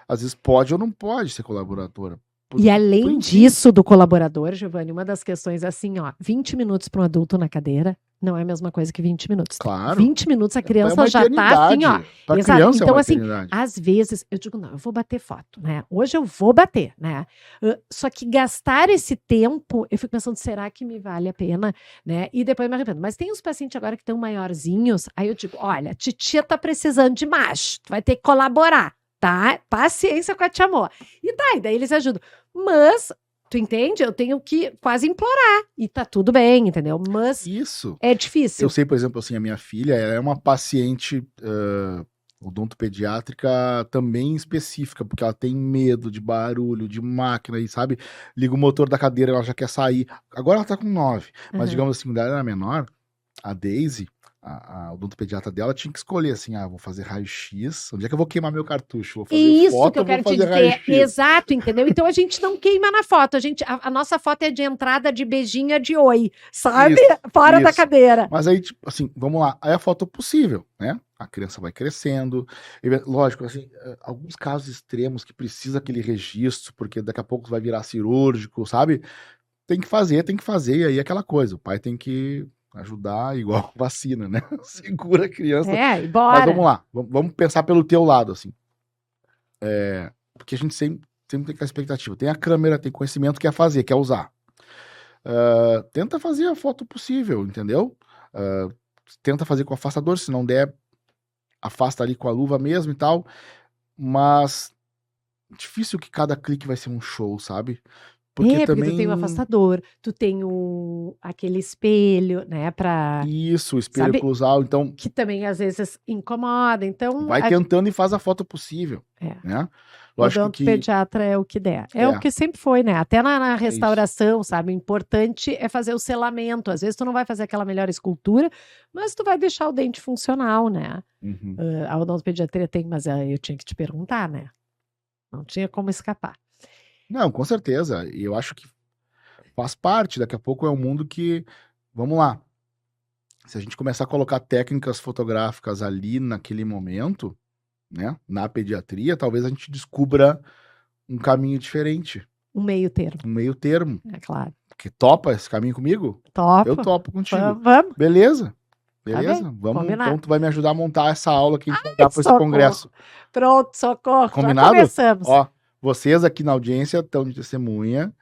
às vezes, pode ou não pode ser colaboradora. E além enfim. disso, do colaborador, Giovanni, uma das questões é assim, ó, 20 minutos para um adulto na cadeira não é a mesma coisa que 20 minutos. Claro. 20 minutos a criança uma já tá assim, ó. Pra Exato. criança Então, é uma assim, eternidade. às vezes, eu digo, não, eu vou bater foto, né? Hoje eu vou bater, né? Só que gastar esse tempo, eu fico pensando, será que me vale a pena, né? E depois me arrependo. Mas tem uns pacientes agora que estão maiorzinhos, aí eu digo, olha, titia tá precisando de macho, tu vai ter que colaborar, tá? Paciência com a tia Moa. E daí eles ajudam. Mas, tu entende? Eu tenho que quase implorar. E tá tudo bem, entendeu? Mas Isso. é difícil. Eu sei, por exemplo, assim, a minha filha, ela é uma paciente odontopediátrica também específica, porque ela tem medo de barulho, de máquina, e sabe? Liga o motor da cadeira, ela já quer sair. Agora ela tá com 9, mas Uhum. digamos assim, quando ela era menor, a Daisy, a odontopediatra dela, tinha que escolher assim, vou fazer raio-x, onde é que eu vou queimar meu cartucho? Vou fazer Isso foto que eu ou vou quero te fazer dizer. raio-x? Exato, entendeu? Então a gente não queima na foto. A nossa foto é de entrada de beijinha de oi, sabe? Isso, Fora da isso. cadeira. Mas aí, tipo, assim, vamos lá. Aí a foto é possível, né? A criança vai crescendo. Lógico, assim, alguns casos extremos que precisa aquele registro, porque daqui a pouco vai virar cirúrgico, sabe? Tem que fazer, e aí é aquela coisa. O pai tem que ajudar igual vacina, né? Segura a criança. E Mas bora. vamos lá. Vamos pensar pelo teu lado, assim. Porque a gente sempre tem aquela expectativa. Tem a câmera, tem conhecimento, quer fazer, quer usar. Tenta fazer a foto possível, entendeu? Tenta fazer com afastador, se não der, afasta ali com a luva mesmo e tal. Mas difícil que cada clique vai ser um show, sabe? Porque tu tem o afastador, tu tem aquele espelho, né, Isso, o espelho sabe? cruzal, então que também às vezes incomoda, então vai tentando e faz a foto possível, né? Lógico que pediatra é o que der. É o que sempre foi, né? Até na restauração, sabe? O importante é fazer o selamento. Às vezes tu não vai fazer aquela melhor escultura, mas tu vai deixar o dente funcional, né? Uhum. A odontopediatria tem, mas eu tinha que te perguntar, né? Não tinha como escapar. Não, com certeza. E eu acho que faz parte. Daqui a pouco é um mundo que, vamos lá, se a gente começar a colocar técnicas fotográficas ali naquele momento, né, na pediatria, talvez a gente descubra um caminho diferente. Um meio termo. Um meio termo. É claro. Porque topa esse caminho comigo? Topo. Eu topo contigo. Vamos. Beleza. Tá Vamos. Combinado. Então tu vai me ajudar a montar essa aula que a gente vai dar para esse congresso. Pronto, socorro. Combinado? Já começamos. Ó, vocês aqui na audiência estão de testemunha,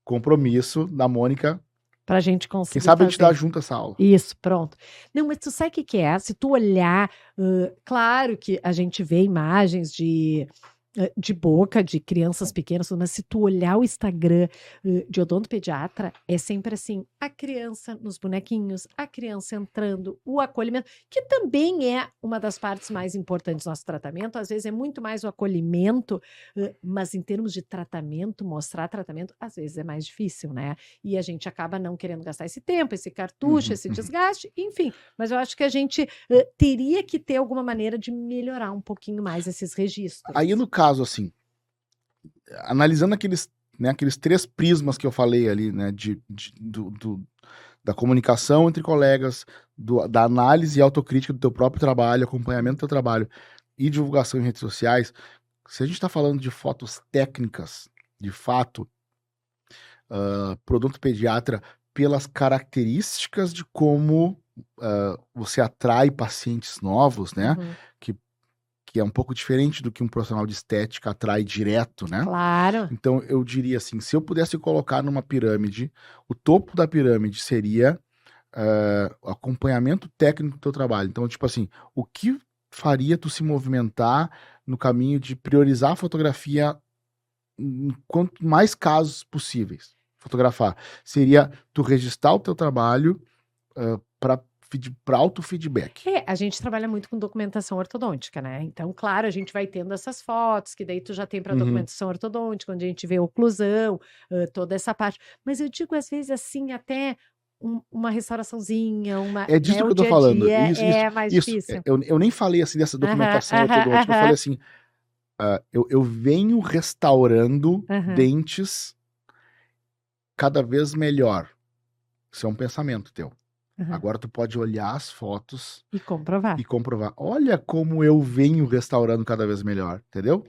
compromisso da Mônica. Pra gente conseguir Quem sabe a gente fazer. dá junto essa aula. Isso, pronto. Não, mas tu sabe o que é? Se tu olhar, claro que a gente vê imagens de de boca de crianças pequenas, mas se tu olhar o Instagram de odontopediatra, é sempre assim, a criança nos bonequinhos, a criança entrando, o acolhimento, que também é uma das partes mais importantes do nosso tratamento, às vezes é muito mais o acolhimento, mas em termos de tratamento, mostrar tratamento, às vezes é mais difícil, né? E a gente acaba não querendo gastar esse tempo, esse cartucho, esse desgaste, enfim, mas eu acho que a gente teria que ter alguma maneira de melhorar um pouquinho mais esses registros. Aí, no caso, assim, analisando aqueles 3 prismas que eu falei ali, né, da comunicação entre colegas, da análise e autocrítica do teu próprio trabalho, acompanhamento do teu trabalho e divulgação em redes sociais, se a gente está falando de fotos técnicas, de fato, pro odontopediatra, pelas características de como você atrai pacientes novos, né, que é um pouco diferente do que um profissional de estética atrai direto, né? Claro. Então, eu diria assim, se eu pudesse colocar numa pirâmide, o topo da pirâmide seria o acompanhamento técnico do teu trabalho. Então, tipo assim, o que faria tu se movimentar no caminho de priorizar a fotografia em quanto mais casos possíveis fotografar? Seria tu registrar o teu trabalho para auto-feedback. A gente trabalha muito com documentação ortodôntica, né? Então, claro, a gente vai tendo essas fotos, que daí tu já tem para documentação ortodôntica, onde a gente vê oclusão, toda essa parte. Mas eu digo, às vezes, assim, até uma restauraçãozinha, É disso né, que eu tô dia a falando. dia Isso, é mais difícil. Eu nem falei assim dessa documentação ortodôntica. Eu falei assim, eu venho restaurando dentes cada vez melhor. Isso é um pensamento teu. Agora tu pode olhar as fotos e comprovar. Olha como eu venho restaurando cada vez melhor, entendeu?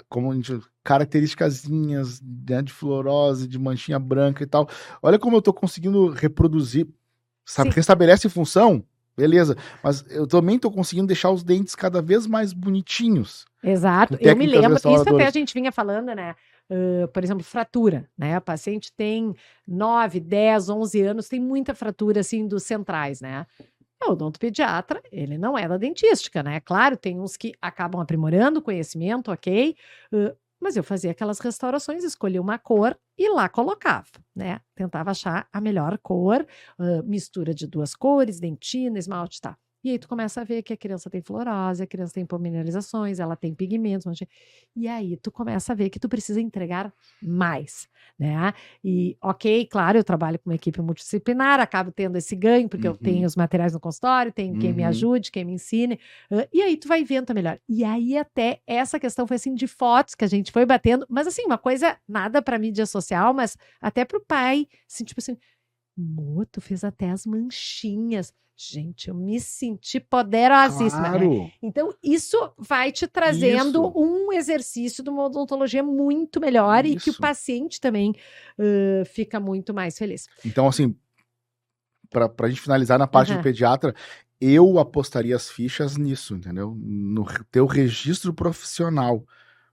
Como a gente, característicazinhas, né, de fluorose, de manchinha branca e tal. Olha como eu tô conseguindo reproduzir, sabe? Sim. Restabelece função, beleza. Mas eu também tô conseguindo deixar os dentes cada vez mais bonitinhos. Exato. Eu me lembro, isso até a gente vinha falando, né? Por exemplo, fratura, né? A paciente tem 9, 10, 11 anos, tem muita fratura, assim, dos centrais, né? O odontopediatra, ele não é da dentística, né? Claro, tem uns que acabam aprimorando o conhecimento, ok? Mas eu fazia aquelas restaurações, escolhia uma cor e lá colocava, né? Tentava achar a melhor cor, mistura de 2 cores, dentina, esmalte, tá? E aí tu começa a ver que a criança tem fluorose, a criança tem hipomineralizações, ela tem pigmentos, e aí tu começa a ver que tu precisa entregar mais, né? E, ok, claro, eu trabalho com uma equipe multidisciplinar, acabo tendo esse ganho, porque eu tenho os materiais no consultório, tenho quem me ajude, quem me ensine, e aí tu vai vendo melhor. E aí até essa questão foi assim de fotos que a gente foi batendo, mas assim, uma coisa nada para mídia social, mas até pro pai, assim, tipo assim, tu fez até as manchinhas. Gente, eu me senti poderosíssima. Claro. Né? Então, isso vai te trazendo um exercício de uma odontologia muito melhor e que o paciente também fica muito mais feliz. Então, assim, pra gente finalizar na parte do pediatra, eu apostaria as fichas nisso, entendeu? No teu registro profissional.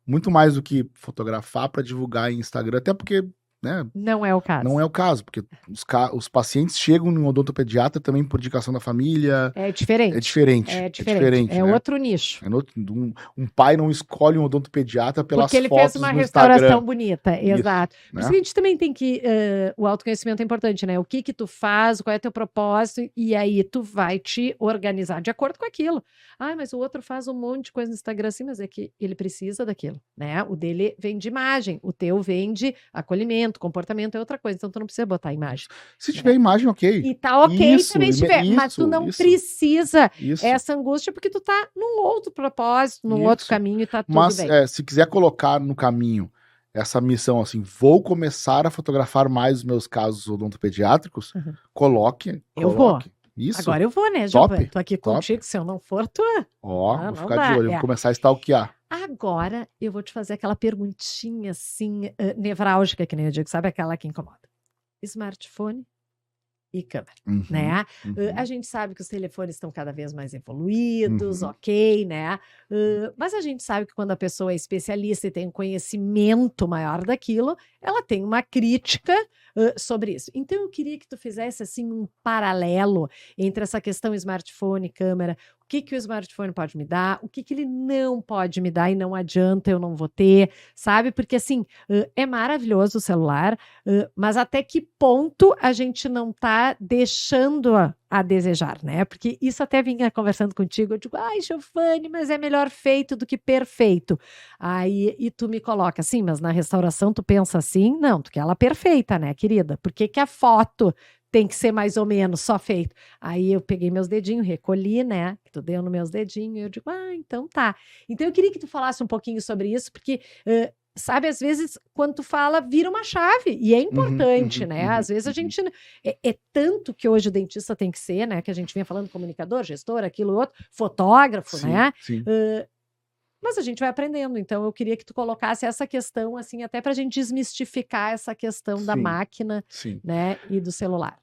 Muito mais do que fotografar para divulgar em Instagram, até porque, né? Não é o caso. Não é o caso, porque os pacientes chegam no odontopediatra também por indicação da família. É diferente. É diferente. É né? outro nicho. Um pai não escolhe um odontopediatra pelas fotos no Instagram. Porque ele fez uma restauração bonita, exato. Isso, Por isso que a gente também tem que... o autoconhecimento é importante, né? O que tu faz, qual é teu propósito, e aí tu vai te organizar de acordo com aquilo. Ah, mas o outro faz um monte de coisa no Instagram assim, mas é que ele precisa daquilo, né? O dele vem de imagem, o teu vem de acolhimento, comportamento é outra coisa, então tu não precisa botar imagem. Se tiver imagem, ok. E tá ok também se tiver, mas tu não precisa essa angústia porque tu tá num outro propósito, num outro caminho e tá tudo bem. Mas se quiser colocar no caminho essa missão assim, vou começar a fotografar mais os meus casos odontopediátricos, coloque. Eu vou. Isso. Agora eu vou, né, Giovana? Tô aqui contigo, se eu não for, tu... vou ficar de olho, vou começar a stalkear. Agora, eu vou te fazer aquela perguntinha, assim, nevrálgica, que nem eu digo, sabe aquela que incomoda? Smartphone e câmera, né? A gente sabe que os telefones estão cada vez mais evoluídos, ok, né? Mas a gente sabe que quando a pessoa é especialista e tem um conhecimento maior daquilo, ela tem uma crítica sobre isso. Então, eu queria que tu fizesse, assim, um paralelo entre essa questão smartphone e câmera. O que o smartphone pode me dar, o que ele não pode me dar e não adianta, eu não vou ter, sabe? Porque assim, é maravilhoso o celular, mas até que ponto a gente não tá deixando a desejar, né? Porque isso até vinha conversando contigo, eu digo, ai, Giovanni, mas é melhor feito do que perfeito. Aí, e tu me coloca assim, mas na restauração tu pensa assim? Não, tu quer ela perfeita, né, querida? Por que que a foto tem que ser mais ou menos só feito? Aí eu peguei meus dedinhos, recolhi, né? Tu deu nos meus dedinhos, e eu digo, então tá. Então eu queria que tu falasse um pouquinho sobre isso, porque, sabe, às vezes, quando tu fala, vira uma chave, e é importante, né? Às vezes a gente, é tanto que hoje o dentista tem que ser, né? Que a gente vinha falando comunicador, gestor, aquilo, outro, fotógrafo, Sim, né? sim. Mas a gente vai aprendendo, então eu queria que tu colocasse essa questão, assim, até para a gente desmistificar essa questão da Sim, máquina, sim. né, e do celular.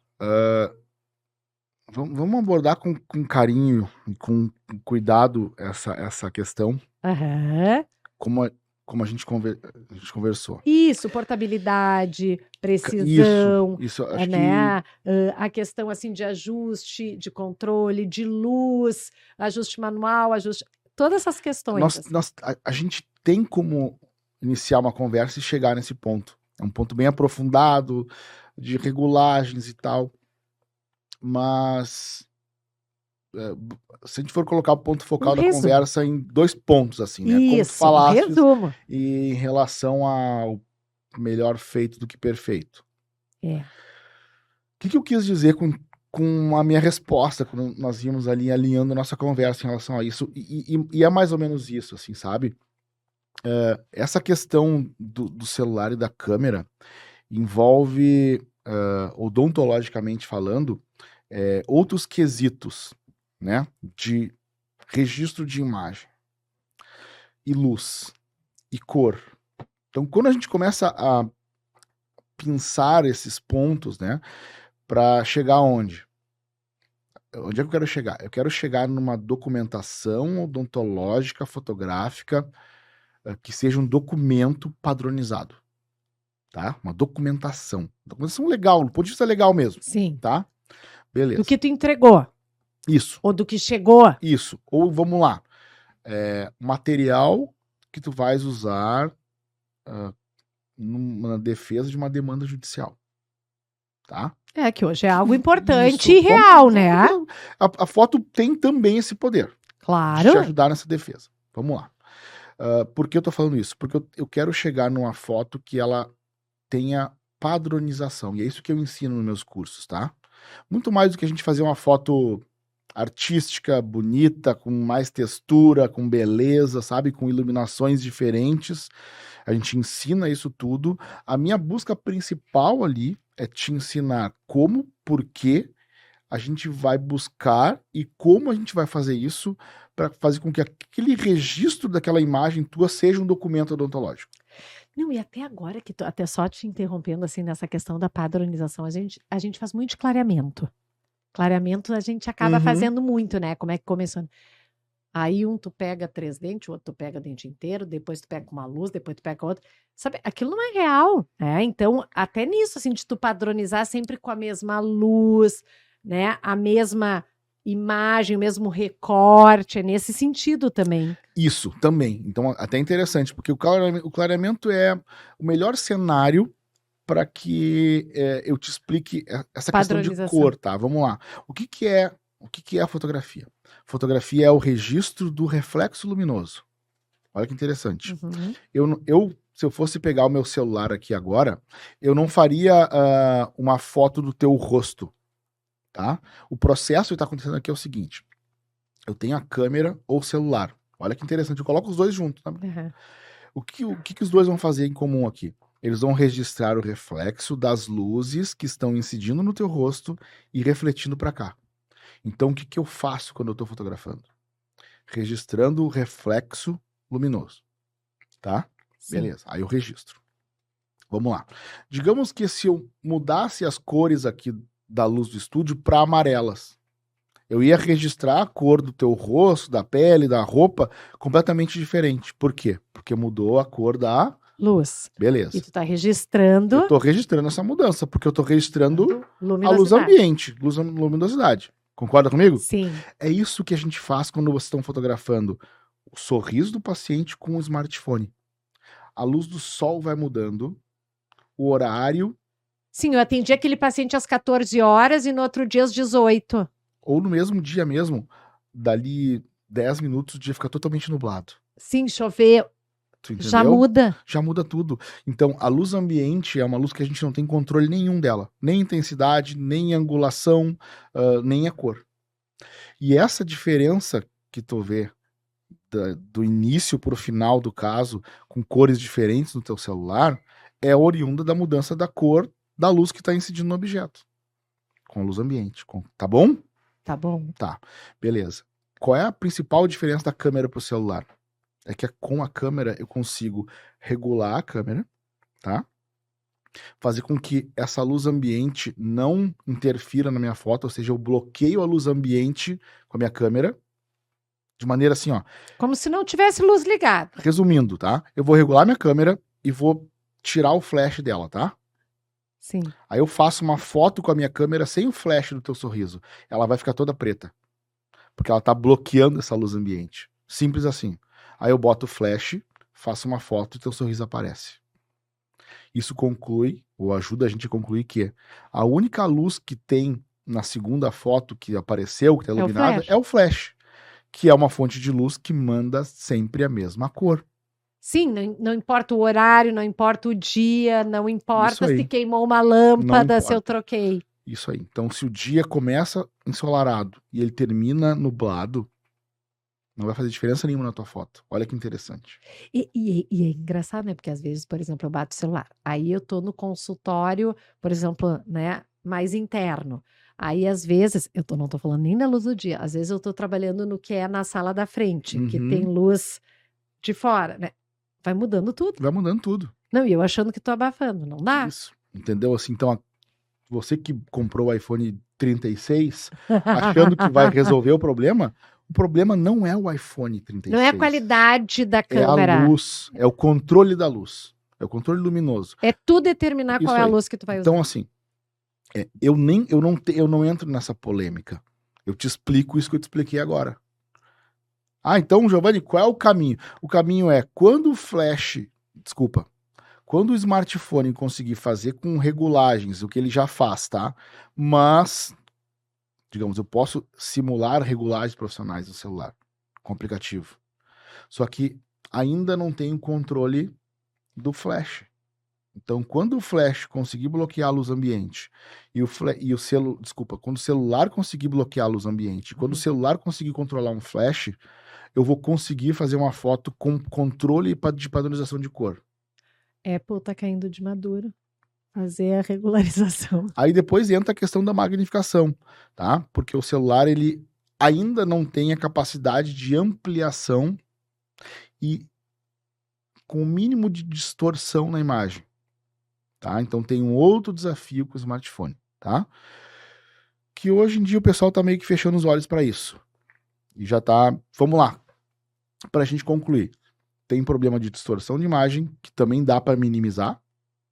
Vamos abordar com carinho e com cuidado essa questão, Aham. como a gente conversou. Isso, portabilidade, precisão, Isso, acho que né? A questão assim de ajuste, de controle, de luz, ajuste manual, todas essas questões. Assim. a gente tem como iniciar uma conversa e chegar nesse ponto. É um ponto bem aprofundado, de regulagens e tal. Mas se a gente for colocar o ponto focal da resumo. Conversa em 2 pontos, assim, né? Como tu Isso, falaste, resumo. e em relação ao melhor feito do que perfeito. É. O que eu quis dizer com a minha resposta, quando nós íamos ali alinhando a nossa conversa em relação a isso, e é mais ou menos isso, assim, sabe? Essa questão do celular e da câmera envolve, odontologicamente falando, outros quesitos, né? De registro de imagem, e luz, e cor. Então, quando a gente começa a pensar esses pontos, né? Para chegar onde? Onde é que eu quero chegar? Eu quero chegar numa documentação odontológica, fotográfica, que seja um documento padronizado, tá? Uma documentação. Documentação legal, do ponto de vista legal mesmo, Sim. tá? Beleza. Do que tu entregou. Isso. Ou do que chegou. Isso. Ou, vamos lá, material que tu vais usar na defesa de uma demanda judicial, tá? Que hoje é algo importante Isso. e real, né? A foto tem também esse poder de te Claro. ajudar nessa defesa. Vamos lá. Por que eu tô falando isso? Porque eu quero chegar numa foto que ela tenha padronização. E é isso que eu ensino nos meus cursos, tá? Muito mais do que a gente fazer uma foto artística, bonita, com mais textura, com beleza, sabe? Com iluminações diferentes. A gente ensina isso tudo. A minha busca principal ali é te ensinar como, por que a gente vai buscar e como a gente vai fazer isso para fazer com que aquele registro daquela imagem tua seja um documento odontológico. Não, e até agora, até só te interrompendo assim nessa questão da padronização, a gente faz muito clareamento. Clareamento a gente acaba fazendo muito, né? Como é que começou? Aí tu pega 3 dentes, o outro tu pega dente inteiro, depois tu pega uma luz, depois tu pega outra. Sabe, aquilo não é real, né? Então, até nisso, assim, de tu padronizar sempre com a mesma luz, né? A mesma imagem, o mesmo recorte, é nesse sentido também. Isso, também. Então, até interessante, porque o clareamento é o melhor cenário para que eu te explique essa questão de cor, tá? Vamos lá. O que é a fotografia? Fotografia é o registro do reflexo luminoso. Olha que interessante. Se eu fosse pegar o meu celular aqui agora, eu não faria uma foto do teu rosto, tá? O processo que está acontecendo aqui é o seguinte. Eu tenho a câmera ou o celular. Olha que interessante, eu coloco os dois juntos, tá? O que os dois vão fazer em comum aqui? Eles vão registrar o reflexo das luzes que estão incidindo no teu rosto e refletindo para cá. Então, o que eu faço quando eu estou fotografando? Registrando o reflexo luminoso, tá? Sim. Beleza, aí eu registro. Vamos lá. Digamos que se eu mudasse as cores aqui da luz do estúdio para amarelas, eu ia registrar a cor do teu rosto, da pele, da roupa, completamente diferente. Por quê? Porque mudou a cor da luz. Beleza. E tu tá registrando... Eu tô registrando essa mudança, porque eu tô registrando a luz ambiente, luminosidade. Concorda comigo? Sim. É isso que a gente faz quando vocês estão fotografando o sorriso do paciente com o smartphone. A luz do sol vai mudando, o horário, Sim, eu atendi aquele paciente às 14 horas e no outro dia às 18. ou no mesmo dia mesmo, dali 10 minutos o dia fica totalmente nublado. Sim, chover, Tu entendeu? já muda. Já muda tudo. Então, a luz ambiente é uma luz que a gente não tem controle nenhum dela. Nem intensidade, nem angulação, nem a cor. E essa diferença que tu vê do início para o final do caso, com cores diferentes no teu celular, é oriunda da mudança da cor da luz que está incidindo no objeto. Com a luz ambiente. Tá bom? Tá bom. Tá. Beleza. Qual é a principal diferença da câmera para o celular? É que com a câmera eu consigo regular a câmera, tá? Fazer com que essa luz ambiente não interfira na minha foto, ou seja, eu bloqueio a luz ambiente com a minha câmera, de maneira assim, ó. Como se não tivesse luz ligada. Resumindo, tá? Eu vou regular minha câmera e vou tirar o flash dela, tá? Sim. Aí eu faço uma foto com a minha câmera sem o flash do teu sorriso. Ela vai ficar toda preta. Porque ela tá bloqueando essa luz ambiente. Simples assim. Aí eu boto o flash, faço uma foto e teu sorriso aparece. Isso conclui, ou ajuda a gente a concluir que a única luz que tem na segunda foto que apareceu, que tá iluminada, é o flash. Que é uma fonte de luz que manda sempre a mesma cor. Sim, não importa o horário, não importa o dia, não importa se queimou uma lâmpada, se eu troquei. Isso aí. Então, se o dia começa ensolarado e ele termina nublado, não vai fazer diferença nenhuma na tua foto. Olha que interessante. E é engraçado, né? Porque às vezes, por exemplo, eu bato o celular. Aí eu tô no consultório, por exemplo, né? Mais interno. Aí, às vezes, não tô falando nem da luz do dia. Às vezes eu tô trabalhando no que é na sala da frente, que tem luz de fora, né? Vai mudando tudo. Vai mudando tudo. Não, e eu achando que tô abafando. Não dá. Isso. Entendeu? Assim, então, você que comprou o iPhone 36, achando que vai resolver o problema não é o iPhone 36. Não é a qualidade da câmera. É a luz, é o controle da luz. É o controle luminoso. É tu determinar qual é a luz que tu vai usar. Então, assim, eu não entro nessa polêmica. Eu te explico isso que eu te expliquei agora. Ah, então, Giovanni, qual é o caminho? O caminho é quando o smartphone conseguir fazer com regulagens, o que ele já faz, tá? Mas, digamos, eu posso simular regulagens profissionais no celular, com o aplicativo. Só que ainda não tenho controle do flash. Então, quando o flash conseguir bloquear a luz ambiente quando o celular conseguir bloquear a luz ambiente, quando o celular conseguir controlar um flash, eu vou conseguir fazer uma foto com controle de padronização de cor. Apple tá caindo de maduro. Fazer a regularização. Aí depois entra a questão da magnificação, tá? Porque o celular, ele ainda não tem a capacidade de ampliação e com o mínimo de distorção na imagem. Tá? Então tem um outro desafio com o smartphone, tá? Que hoje em dia o pessoal tá meio que fechando os olhos para isso. E já tá, vamos lá. Pra gente concluir. Tem problema de distorção de imagem, que também dá para minimizar,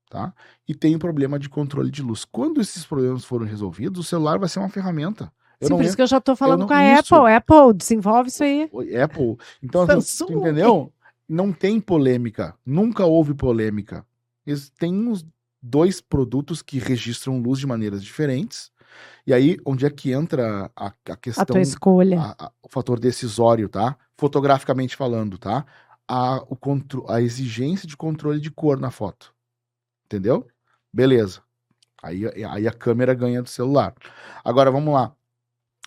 tá? E tem o problema de controle de luz. Quando esses problemas forem resolvidos, o celular vai ser uma ferramenta. Sim, por isso que eu já tô falando com a Apple. Apple, desenvolve isso aí. Apple. Então, assim, entendeu? Não tem polêmica. Nunca houve polêmica. Tem uns 2 produtos que registram luz de maneiras diferentes. E aí, onde é que entra a questão... A tua escolha. O fator decisório, tá? Fotograficamente falando, tá? A exigência de controle de cor na foto. Entendeu? Beleza. Aí a câmera ganha do celular. Agora, vamos lá.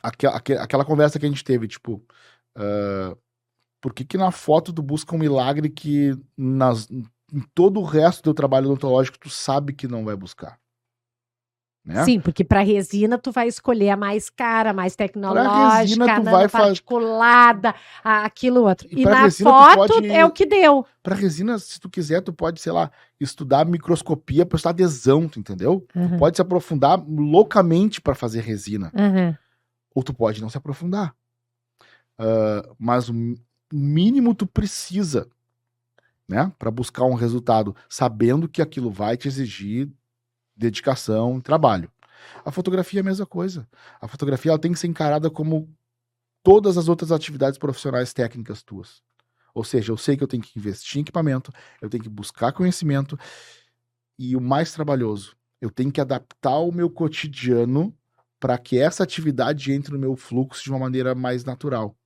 Aquela conversa que a gente teve, tipo... por que na foto tu busca um milagre que em todo o resto do trabalho odontológico tu sabe que não vai buscar? Né? Sim, porque para resina tu vai escolher a mais cara, a mais tecnológica, a nanoparticulada, aquilo outro. E na foto é o que deu. Para resina, se tu quiser, tu pode, sei lá, estudar microscopia para estudar adesão, tu entendeu? Tu pode se aprofundar loucamente para fazer resina. Ou tu pode não se aprofundar. Mas o mínimo tu precisa, né, para buscar um resultado, sabendo que aquilo vai te exigir dedicação e trabalho. A fotografia é a mesma coisa. A fotografia ela tem que ser encarada como todas as outras atividades profissionais técnicas tuas. Ou seja, eu sei que eu tenho que investir em equipamento, eu tenho que buscar conhecimento e o mais trabalhoso, eu tenho que adaptar o meu cotidiano para que essa atividade entre no meu fluxo de uma maneira mais natural.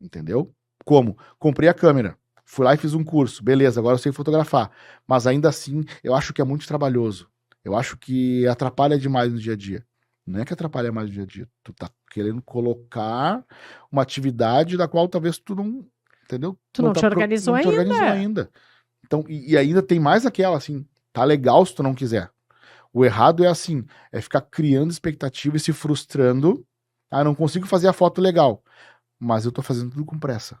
Entendeu? Como? Comprei a câmera, fui lá e fiz um curso, beleza, agora eu sei fotografar, mas ainda assim eu acho que é muito trabalhoso. Eu acho que atrapalha demais no dia a dia. Não é que atrapalha mais no dia a dia, tu tá querendo colocar uma atividade da qual talvez tu não, entendeu? Tu não te organizou não te organizou ainda. ainda. Então, e ainda tem mais aquela, assim, tá legal se tu não quiser. O errado é assim, é ficar criando expectativa e se frustrando. Ah, não consigo fazer a foto legal, mas eu tô fazendo tudo com pressa.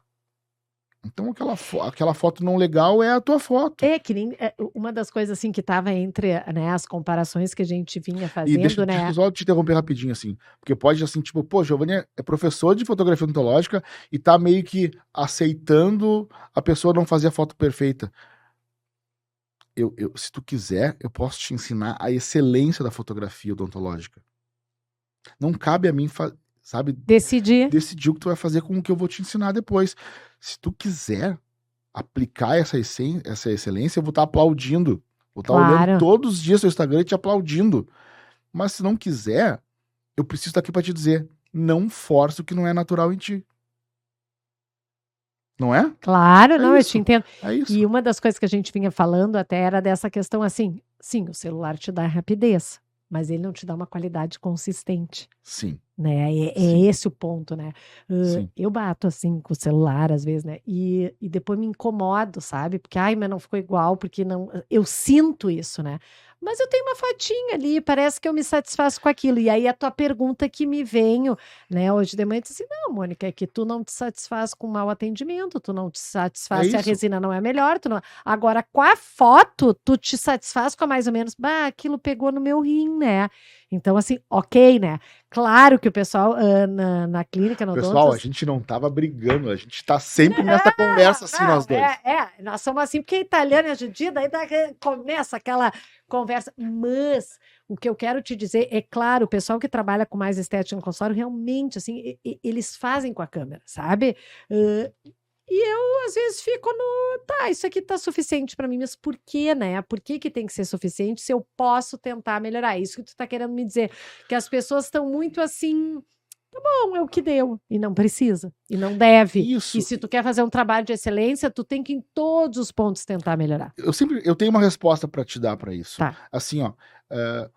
Então aquela foto não legal é a tua foto. É que nem uma das coisas assim que tava entre, né, as comparações que a gente vinha E fazendo, deixa né? eu só te interromper rapidinho, assim. Porque pode, assim, tipo, pô, Giovanni é professor de fotografia ontológica e tá meio que aceitando a pessoa não fazer a foto perfeita. Se tu quiser, eu posso te ensinar a excelência da fotografia odontológica. Não cabe a mim, sabe, Decidir. decidir o que tu vai fazer com o que eu vou te ensinar depois. Se tu quiser aplicar essa excelência, eu vou estar aplaudindo. Vou estar olhando Claro. todos os dias seu Instagram e te aplaudindo. Mas se não quiser, eu preciso estar aqui para te dizer, não force o que não é natural em ti. Não é? Claro, É não, eu isso. te entendo. É isso. E uma das coisas que a gente vinha falando até era dessa questão assim, sim, o celular te dá rapidez, mas ele não te dá uma qualidade consistente, Sim. né? É Sim. esse o ponto, né? Sim. Eu bato assim com o celular às vezes, né? E depois me incomodo, sabe? Porque, ai, mas não ficou igual, porque não. Eu sinto isso, né? Mas eu tenho uma fotinha ali, parece que eu me satisfaço com aquilo. E aí a tua pergunta que me veio, né, hoje de manhã, disse assim, não, Mônica, é que tu não te satisfaz com mau atendimento, tu não te satisfaz se a isso. resina não é melhor, tu não... Agora, com a foto, tu te satisfaz com a mais ou menos, bah, aquilo pegou no meu rim, né? Então, assim, ok, né? Claro que o pessoal na clínica, no Pessoal, Odontos... a gente não tava brigando, a gente tá sempre nessa conversa assim, nós dois. Nós somos assim, porque é italiano e argentino, daí começa aquela conversa, mas o que eu quero te dizer é claro, o pessoal que trabalha com mais estética no consultório, realmente, assim, eles fazem com a câmera, sabe? E eu, às vezes, fico no, tá, isso aqui tá suficiente para mim, mas por quê, né? Por que que tem que ser suficiente se eu posso tentar melhorar? Isso que tu tá querendo me dizer, que as pessoas estão muito assim... Tá bom, é o que deu. E não precisa. E não deve. Isso. E se tu quer fazer um trabalho de excelência, tu tem que em todos os pontos tentar melhorar. Eu tenho uma resposta para te dar para isso. Tá. Assim, ó,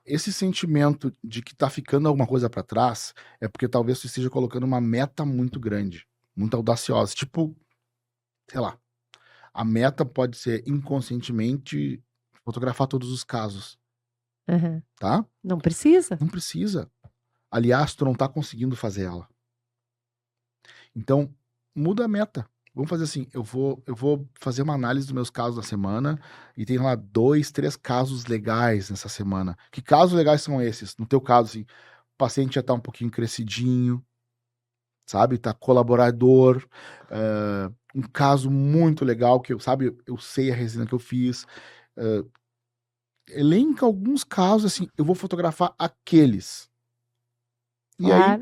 esse sentimento de que tá ficando alguma coisa para trás é porque talvez tu esteja colocando uma meta muito grande, muito audaciosa. Tipo, sei lá, a meta pode ser inconscientemente fotografar todos os casos, Uhum. tá? Não precisa. Não precisa. Aliás, tu não tá conseguindo fazer ela. Então, muda a meta. Vamos fazer assim, eu vou fazer uma análise dos meus casos da semana e tem lá 2, 3 casos legais nessa semana. Que casos legais são esses? No teu caso, assim, o paciente já tá um pouquinho crescidinho, sabe? Tá colaborador. Um caso muito legal que eu sei a resina que eu fiz. Elenca alguns casos, assim, eu vou fotografar aqueles. E aí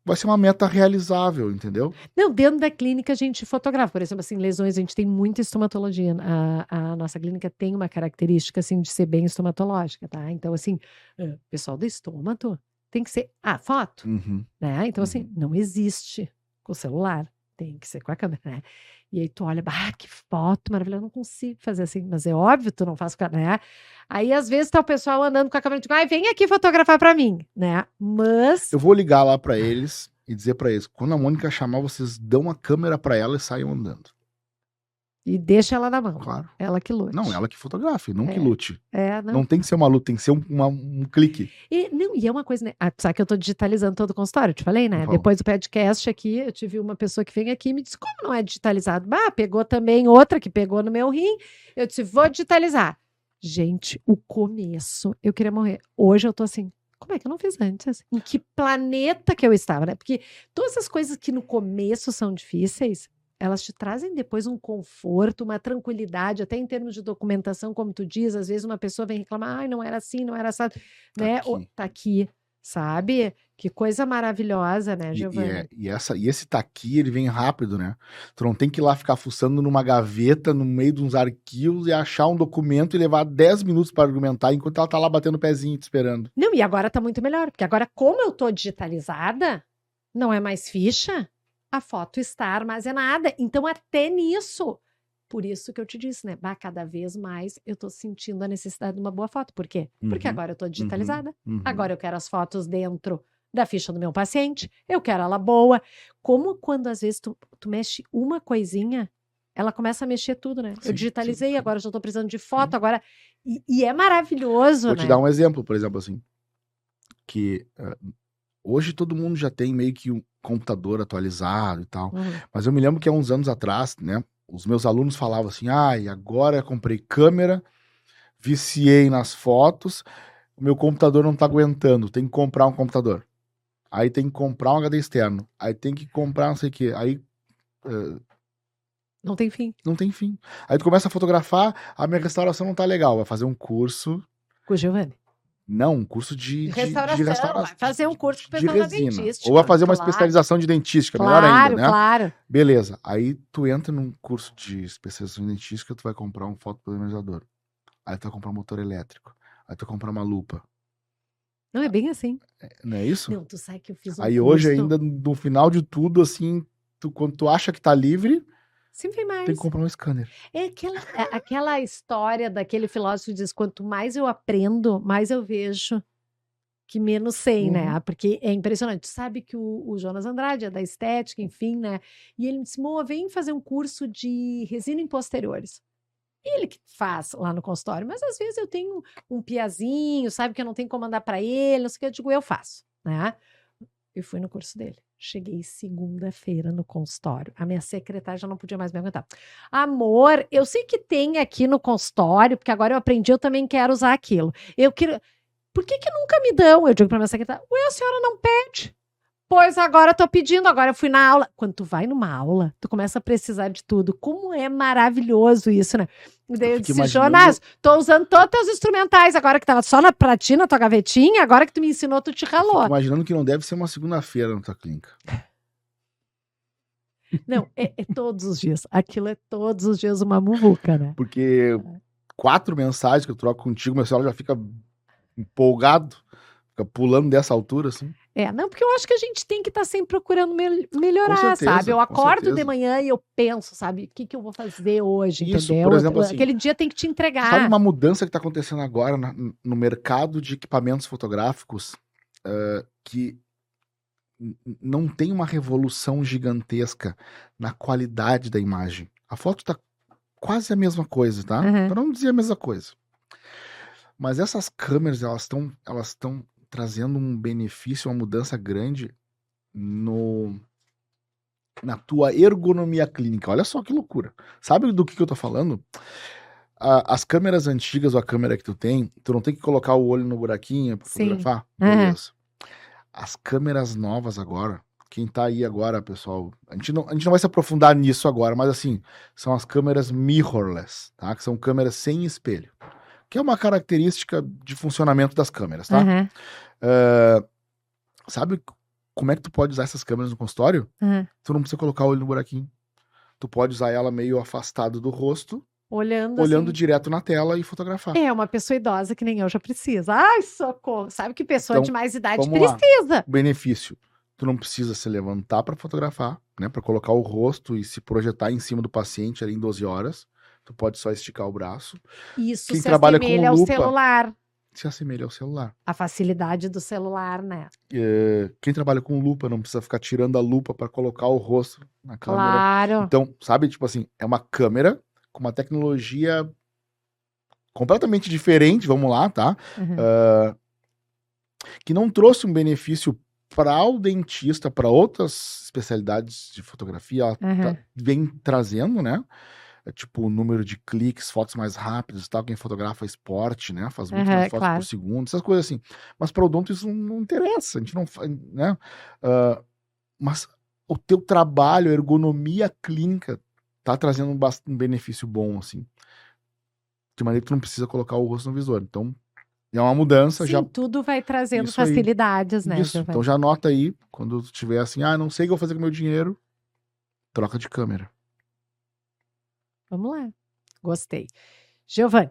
vai ser uma meta realizável, entendeu? Não, dentro da clínica a gente fotografa, por exemplo, assim, lesões, a gente tem muita estomatologia. A nossa clínica tem uma característica, assim, de ser bem estomatológica, tá? Então, assim, o pessoal do estômago tem que ser foto, Uhum. né? Então, assim, não existe com o celular, tem que ser com a câmera, né? E aí tu olha, que foto maravilhosa, eu não consigo fazer assim, mas é óbvio, tu não faz com a, né? Aí, às vezes, tá o pessoal andando com a câmera e digo, vem aqui fotografar pra mim, né? Mas... Eu vou ligar lá pra eles e dizer pra eles, quando a Mônica chamar, vocês dão a câmera pra ela e saiam andando. E deixa ela na mão. Claro. Ela que lute. Não, ela que fotografe, não que lute. Não tem que ser uma luta, tem que ser um clique. E é uma coisa, né? Sabe que eu tô digitalizando todo o consultório, eu te falei, né? Falou. Depois do podcast aqui, eu tive uma pessoa que vem aqui e me disse, como não é digitalizado? Pegou também outra que pegou no meu rim. Eu disse, vou digitalizar. Gente, o começo, eu queria morrer. Hoje eu tô assim, como é que eu não fiz antes? Em que planeta que eu estava, né? Porque todas as coisas que no começo são difíceis, elas te trazem depois um conforto, uma tranquilidade, até em termos de documentação, como tu diz, às vezes uma pessoa vem reclamar, não era assim, não era assado, né? Aqui. Tá aqui. sabe? Que coisa maravilhosa, né, Giovanni? E esse tá aqui, ele vem rápido, né? Tu não tem que ir lá ficar fuçando numa gaveta, no meio de uns arquivos e achar um documento e levar 10 minutos para argumentar enquanto ela tá lá batendo o pezinho te esperando. Não, e agora tá muito melhor, porque agora, como eu tô digitalizada, não é mais ficha, a foto está armazenada. Então, até nisso. Por isso que eu te disse, né? Cada vez mais eu tô sentindo a necessidade de uma boa foto. Por quê? Porque Uhum, agora eu tô digitalizada. uhum. Agora eu quero as fotos dentro da ficha do meu paciente, eu quero ela boa. Como quando às vezes tu mexe uma coisinha, ela começa a mexer tudo, né? Sim, Eu digitalizei, sim, sim. agora eu já tô precisando de foto, agora. E é maravilhoso, Vou né? te dar um exemplo, por exemplo, assim, que hoje todo mundo já tem meio que um computador atualizado e tal, mas eu me lembro que há uns anos atrás, né, os meus alunos falavam assim, agora eu comprei câmera, viciei nas fotos, o meu computador não tá aguentando, tem que comprar um computador. Aí tem que comprar um HD externo, aí tem que comprar não sei o quê, aí Não tem fim. não tem fim. Aí tu começa a fotografar, a minha restauração não tá legal, vai fazer um curso. Com o Giovanni. Não, um curso de Restauração, vai fazer um curso com o de pessoal da resina. dentística. Ou vai fazer uma Claro. especialização de dentística, melhor ainda, né? Claro. Beleza. Aí tu entra num curso de especialização em dentística, tu vai comprar um fotopolimizador. Aí tu vai comprar um motor elétrico. Aí tu vai comprar uma lupa. Não, é bem assim. Não é isso? Não, tu sabe que eu fiz um Aí curso. hoje ainda, no final de tudo, assim, quando tu acha que tá livre, Sim, vem mais. tem que comprar um scanner. É aquela história daquele filósofo que diz, quanto mais eu aprendo, mais eu vejo que menos sei, né? Porque é impressionante. Tu sabe que o Jonas Andrade é da estética, enfim, né? E ele me disse, Moa, vem fazer um curso de resina em posteriores. Ele que faz lá no consultório, mas às vezes eu tenho um piazinho, sabe, que eu não tenho como mandar para ele, não sei o que, eu digo, eu faço, né? Eu fui no curso dele. Cheguei segunda-feira no consultório. A minha secretária já não podia mais me aguentar. Amor, eu sei que tem aqui no consultório, porque agora eu aprendi, eu também quero usar aquilo. Eu quero... Por que nunca me dão? Eu digo para minha secretária, ué, a senhora não pede? Pois agora eu tô pedindo, agora eu fui na aula. Quando tu vai numa aula, tu começa a precisar de tudo. Como é maravilhoso isso, né? E daí eu disse, imaginando... Jonas, tô usando todos os teus instrumentais, agora que tava só pra ti, na tua gavetinha, agora que tu me ensinou, tu te ralou. Fico imaginando que não deve ser uma segunda-feira na tua clínica. Não, é todos os dias. Aquilo é todos os dias uma muvuca, né? Porque 4 mensagens que eu troco contigo, meu celular já fica empolgado, fica pulando dessa altura, assim. Não, porque eu acho que a gente tem que estar sempre procurando melhorar, Com certeza, sabe? Eu acordo certeza. de manhã e eu penso, sabe? O que eu vou fazer hoje, Isso, entendeu? por exemplo, assim, aquele dia tem que te entregar. Sabe uma mudança que está acontecendo agora no mercado de equipamentos fotográficos que não tem uma revolução gigantesca na qualidade da imagem. A foto tá quase a mesma coisa, tá? Para não dizer a mesma coisa. Mas essas câmeras, elas estão trazendo um benefício, uma mudança grande na tua ergonomia clínica. Olha só que loucura. Sabe do que eu tô falando? As câmeras antigas ou a câmera que tu não tem que colocar o olho no buraquinho para fotografar? Beleza. As câmeras novas agora, quem tá aí agora, pessoal, a gente não vai se aprofundar nisso agora, mas assim, são as câmeras mirrorless, tá? Que são câmeras sem espelho. Que é uma característica de funcionamento das câmeras, tá? Sabe como é que tu pode usar essas câmeras no consultório? Tu não precisa colocar o olho no buraquinho. Tu pode usar ela meio afastado do rosto, olhando assim, direto na tela e fotografar. É, uma pessoa idosa que nem eu já precisa. Ai, socorro. Sabe que pessoa de mais idade vamos precisa. Lá. O benefício. Tu não precisa se levantar para fotografar, né? Para colocar o rosto e se projetar em cima do paciente ali em 12 horas. Tu pode só esticar o braço. Isso Quem se trabalha assemelha com lupa, ao celular. Se assemelha ao celular. A facilidade do celular, né? Quem trabalha com lupa não precisa ficar tirando a lupa para colocar o rosto na câmera. Claro. Então, sabe, tipo assim, é uma câmera com uma tecnologia completamente diferente, vamos lá, tá? Que não trouxe um benefício para o dentista, para outras especialidades de fotografia, ela vem trazendo, né? Tipo, o número de cliques, fotos mais rápidas e tal. Quem fotografa esporte, né? Faz muito mais fotos por segundo, essas coisas assim. Mas para o odonto isso não interessa, a gente não faz, né? Mas o teu trabalho, a ergonomia clínica tá trazendo um benefício bom, assim. De maneira que tu não precisa colocar o rosto no visor. Então, É uma mudança, Sim, já tudo vai trazendo Isso aí. facilidades, né, isso. Giovanni? Então já anota aí, quando tu tiver assim, não sei o que eu vou fazer com meu dinheiro, troca de câmera. Vamos lá. Gostei. Giovanni,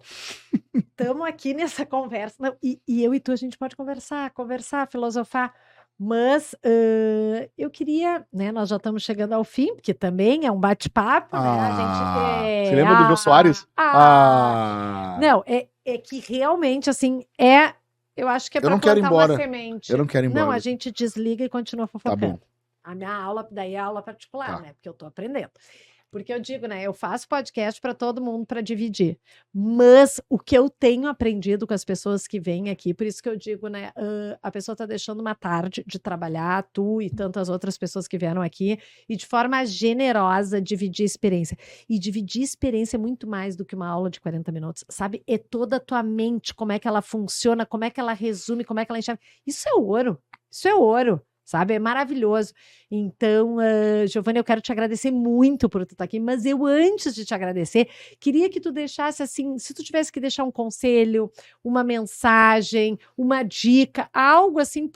estamos aqui nessa conversa. Não, e eu e tu, a gente pode conversar, filosofar. Mas eu queria, né? Nós já estamos chegando ao fim, porque também é um bate-papo, né? A gente Você lembra do Jô Soares? Não, é que realmente, assim, eu acho que é Eu para não quero ir plantar uma embora. semente. Eu não quero ir Não, embora. a gente desliga e continua Tá fofocando. bom. A minha aula, daí é aula particular, Tá. né? Porque eu tô aprendendo. Porque eu digo, né? Eu faço podcast para todo mundo para dividir. Mas o que eu tenho aprendido com as pessoas que vêm aqui, por isso que eu digo, né? A pessoa tá deixando uma tarde de trabalhar, tu e tantas outras pessoas que vieram aqui, e de forma generosa dividir experiência. E dividir experiência é muito mais do que uma aula de 40 minutos, sabe? É toda a tua mente, como é que ela funciona, como é que ela resume, como é que ela enxerga. Isso é ouro. Isso é ouro. Sabe? É maravilhoso. Então, Giovanni, eu quero te agradecer muito por tu estar aqui, mas eu, antes de te agradecer, queria que tu deixasse assim, se tu tivesse que deixar um conselho, uma mensagem, uma dica, algo assim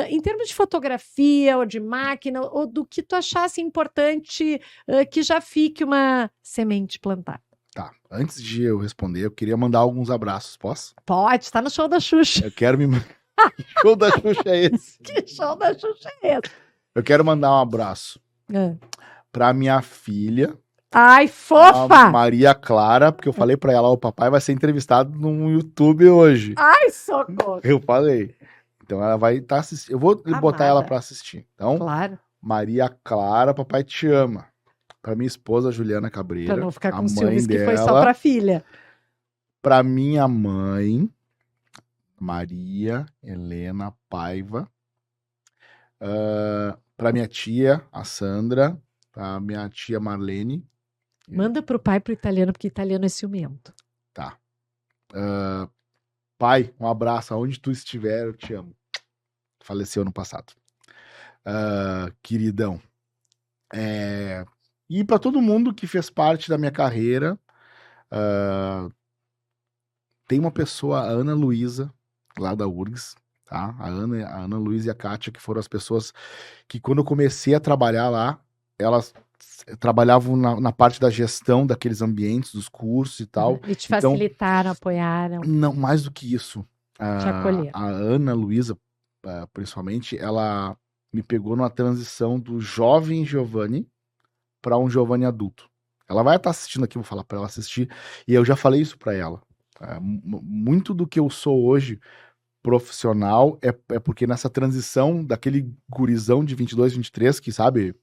em termos de fotografia ou de máquina, ou do que tu achasse importante, que já fique uma semente plantada. Tá. Antes de eu responder, eu queria mandar alguns abraços, posso? Pode, tá no show da Xuxa. Eu quero me... Que show da Xuxa é esse? Que show da Xuxa é esse? Eu quero mandar um abraço pra minha filha, Ai, a fofa! Maria Clara, porque eu falei pra ela, o papai vai ser entrevistado no YouTube hoje. Ai, socorro! Eu falei. Então ela vai estar assistindo. Eu vou botar ela Amada. pra assistir. Então, Claro, Maria Clara, papai te ama. Pra minha esposa, Juliana Cabreira. pra não ficar a com mãe ciúmes que foi só dela. pra filha. Pra minha mãe, Maria Helena Paiva. Pra minha tia, a Sandra. Pra minha tia Marlene. Manda pro pai pro italiano, porque italiano é ciumento. Tá. Pai, um abraço. Aonde tu estiver, eu te amo. Faleceu no passado. Queridão. E pra todo mundo que fez parte da minha carreira, tem uma pessoa, a Ana Luísa, lá da URGS, tá? A Ana Luísa e a Kátia, que foram as pessoas que, quando eu comecei a trabalhar lá, elas trabalhavam na parte da gestão daqueles ambientes, dos cursos e tal. E te Então, facilitaram, apoiaram, não, mais do que isso. te acolheram. A Ana Luísa, principalmente, ela me pegou numa transição do jovem Giovanni para um Giovanni adulto. Ela vai estar assistindo aqui, vou falar para ela assistir, e eu já falei isso para ela. Muito do que eu sou hoje profissional é porque nessa transição daquele gurizão de 22, 23 que, sabe,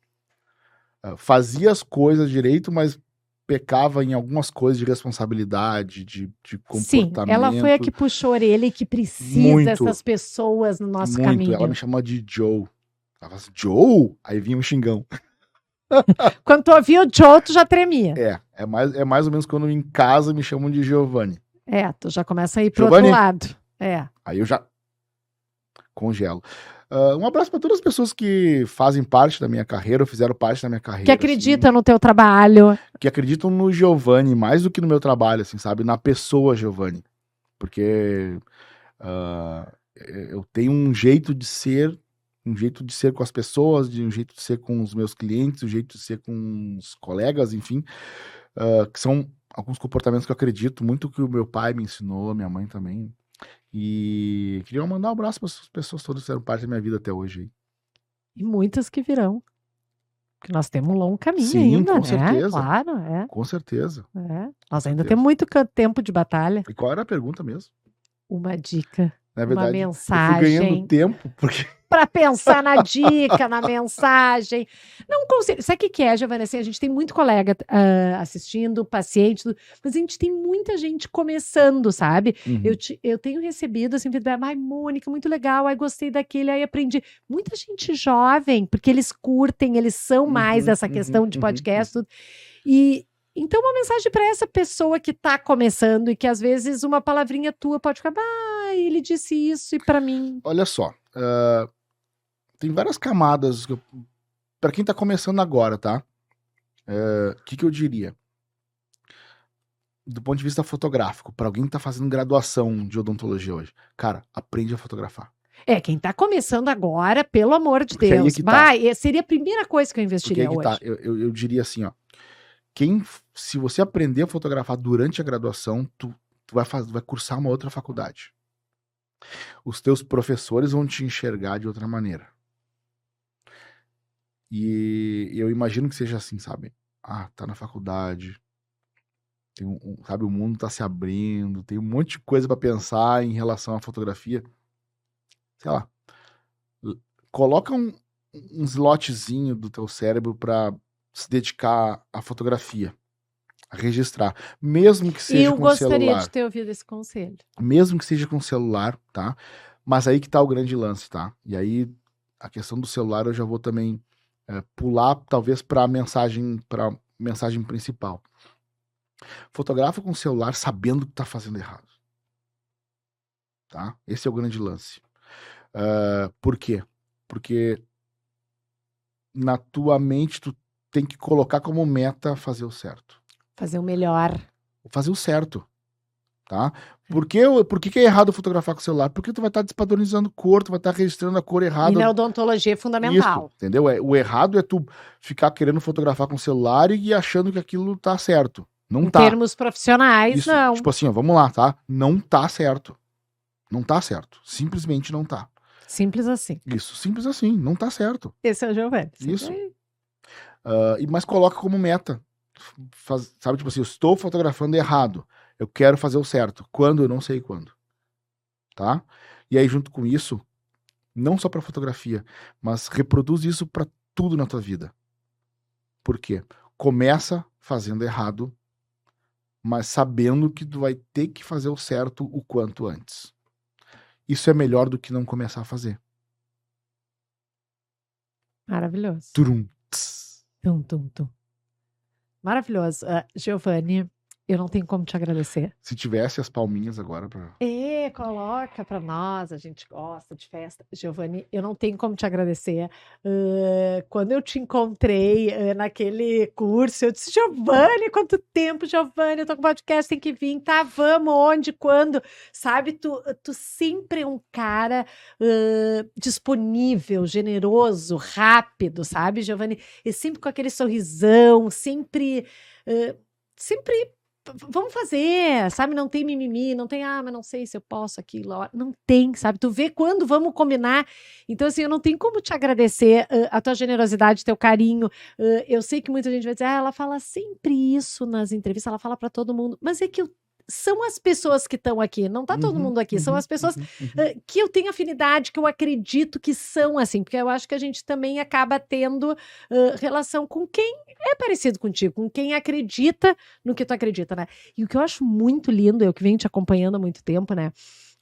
fazia as coisas direito, mas pecava em algumas coisas de responsabilidade, de comportamento. Sim, ela foi a que puxou a orelha e que precisa Muito, dessas pessoas no nosso muito. caminho. Ela me chama de Joe. Ela fala assim, Joe? Aí vinha um xingão. Quando tu ouvia o Joe, tu já tremia. É mais ou menos quando em casa me chamam de Giovanni. Tu já começa a ir pro Giovanni? outro lado. Aí eu já congelo. Um abraço para todas as pessoas que fazem parte da minha carreira, ou fizeram parte da minha carreira. Que acredita no teu trabalho. Que acreditam no Giovanni, mais do que no meu trabalho, assim, sabe? Na pessoa Giovanni. Porque eu tenho um jeito de ser com as pessoas, um jeito de ser com os meus clientes, um jeito de ser com os colegas, enfim, que são alguns comportamentos que eu acredito muito que o meu pai me ensinou, minha mãe também. E queria mandar um abraço para as pessoas todas que fizeram parte da minha vida até hoje. Aí. E muitas que virão. Porque nós temos um longo caminho Sim, ainda, com né? certeza. Claro, Com certeza. Nós ainda certeza. temos muito tempo de batalha. E qual era a pergunta mesmo? Uma dica, Na verdade, uma mensagem. eu fui ganhando tempo, porque... Para pensar na dica, na mensagem. Não consigo. Sabe o que é, Giovanna? Assim, a gente tem muito colega assistindo, paciente, mas a gente tem muita gente começando, sabe? Uhum. Eu tenho recebido assim, feedback, ai, Mônica, muito legal, ai, gostei daquele, aí aprendi. Muita gente jovem, porque eles curtem, eles são mais dessa questão de podcast, tudo. E então, uma mensagem para essa pessoa que está começando e que às vezes uma palavrinha tua pode ficar, ele disse isso e para mim. Olha só, tem várias camadas para quem tá começando agora, tá? O que eu diria? do ponto de vista fotográfico, para alguém que tá fazendo graduação de odontologia hoje, cara, aprende a fotografar. Quem tá começando agora, pelo amor de Porque aí é Deus, que tá. seria a primeira coisa que eu Porque investiria aí que hoje. tá, eu diria assim, ó, se você aprender a fotografar durante a graduação, tu vai cursar uma outra faculdade. Os teus professores vão te enxergar de outra maneira. E eu imagino que seja assim, sabe? Tá na faculdade, tem sabe, o mundo tá se abrindo, tem um monte de coisa pra pensar em relação à fotografia. Sei lá, coloca um slotzinho do teu cérebro pra se dedicar à fotografia, a registrar, mesmo que seja Eu com gostaria celular. de ter ouvido esse conselho. Mesmo que seja com celular, tá? Mas aí que tá o grande lance, tá? E aí a questão do celular eu já vou também pular, talvez, para mensagem principal. Fotografa com o celular sabendo que tá fazendo errado, tá? Esse é o grande lance. Por quê? Porque na tua mente tu tem que colocar como meta fazer o certo. Fazer o melhor. Fazer o certo, tá? Por que é errado fotografar com o celular? Porque tu vai estar despadronizando cor, tu vai estar registrando a cor errada. E na odontologia é fundamental. Isso, entendeu? O errado é tu ficar querendo fotografar com o celular e achando que aquilo tá certo. Não Em tá. termos profissionais, Isso, não. tipo assim, ó, vamos lá, tá? Não tá certo. Não tá certo. Simplesmente não tá. Simples assim. Isso, simples assim, não tá certo. Esse é o Giovanni. Isso. Mas coloca como meta. Sabe, tipo assim, eu estou fotografando errado. Eu quero fazer o certo. Quando? Eu não sei quando. Tá? E aí, junto com isso, não só pra fotografia, mas reproduz isso pra tudo na tua vida. Por quê? Começa fazendo errado, mas sabendo que tu vai ter que fazer o certo o quanto antes. Isso é melhor do que não começar a fazer. Maravilhoso. Turum. Tum, tum, tum. Maravilhoso. Giovanni, eu não tenho como te agradecer. Se tivesse as palminhas agora pra... Coloca pra nós, a gente gosta de festa. Giovanni, eu não tenho como te agradecer. Quando eu te encontrei naquele curso, eu disse, Giovanni, quanto tempo, Giovanni, eu tô com podcast, tem que vir, tá, vamos, onde, quando? Sabe, tu sempre é um cara disponível, generoso, rápido, sabe, Giovanni? E sempre com aquele sorrisão, sempre... Vamos fazer, sabe? Não tem mimimi, não tem, mas não sei se eu posso aquilo. Não tem, sabe? Tu vê quando vamos combinar. Então, assim, eu não tenho como te agradecer a tua generosidade, teu carinho. Eu sei que muita gente vai dizer, ela fala sempre isso nas entrevistas, ela fala pra todo mundo. Mas é que são as pessoas que estão aqui, não tá todo mundo aqui, são as pessoas que eu tenho afinidade, que eu acredito que são assim, porque eu acho que a gente também acaba tendo relação com quem é parecido contigo, com quem acredita no que tu acredita, né? E o que eu acho muito lindo, eu que venho te acompanhando há muito tempo, né?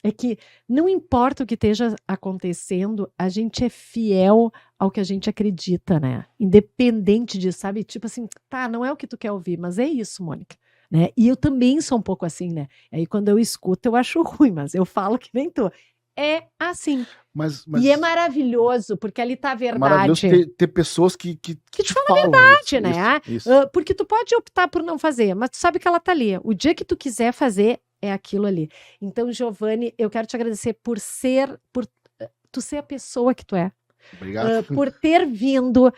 É que não importa o que esteja acontecendo, a gente é fiel ao que a gente acredita, né? Independente disso, sabe? Tipo assim, tá, não é o que tu quer ouvir, mas é isso, Mônica. Né? E eu também sou um pouco assim, né? Aí quando eu escuto, eu acho ruim, mas eu falo que nem tu. É assim. Mas e é maravilhoso, porque ali tá a verdade. É maravilhoso ter pessoas que te falam a verdade, isso, né? Isso. Porque tu pode optar por não fazer, mas tu sabe que ela tá ali. O dia que tu quiser fazer, é aquilo ali. Então, Giovanni, eu quero te agradecer por tu ser a pessoa que tu é. Obrigado. Por ter vindo,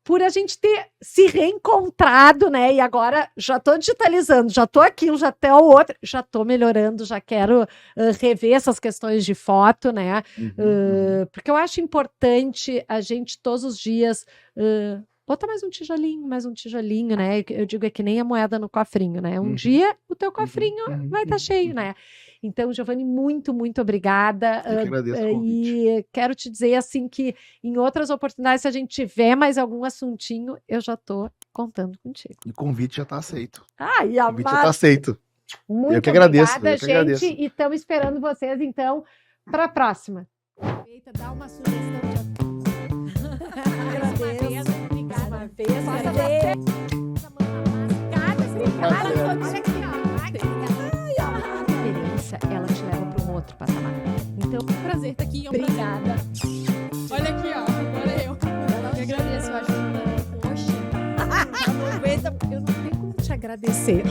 por a gente ter se reencontrado, né? E agora já tô digitalizando, já tô aquilo, já até o outro, já tô melhorando, já quero rever essas questões de foto, né? Porque eu acho importante a gente todos os dias botar mais um tijolinho, né? Eu digo, é que nem a moeda no cofrinho, né? Um dia o teu cofrinho vai estar cheio, né? Então, Giovanni, muito, muito obrigada. Eu que agradeço o convite. E quero te dizer, assim, que em outras oportunidades, se a gente tiver mais algum assuntinho, eu já tô contando contigo. E o convite já tá aceito. E o convite já tá aceito. Muito eu que agradeço. Obrigada, eu que agradeço. gente. E estamos esperando vocês, então, para a próxima. Dá uma sugestão de... Agradeço. Obrigada. Uma vez. Olha aqui, ó. Ela te leva para um outro patamar. Então, Prazer estar aqui. obrigada. Olha aqui, ó. Agora eu. Eu agradeço, eu acho. Poxa, eu não tenho como te agradecer.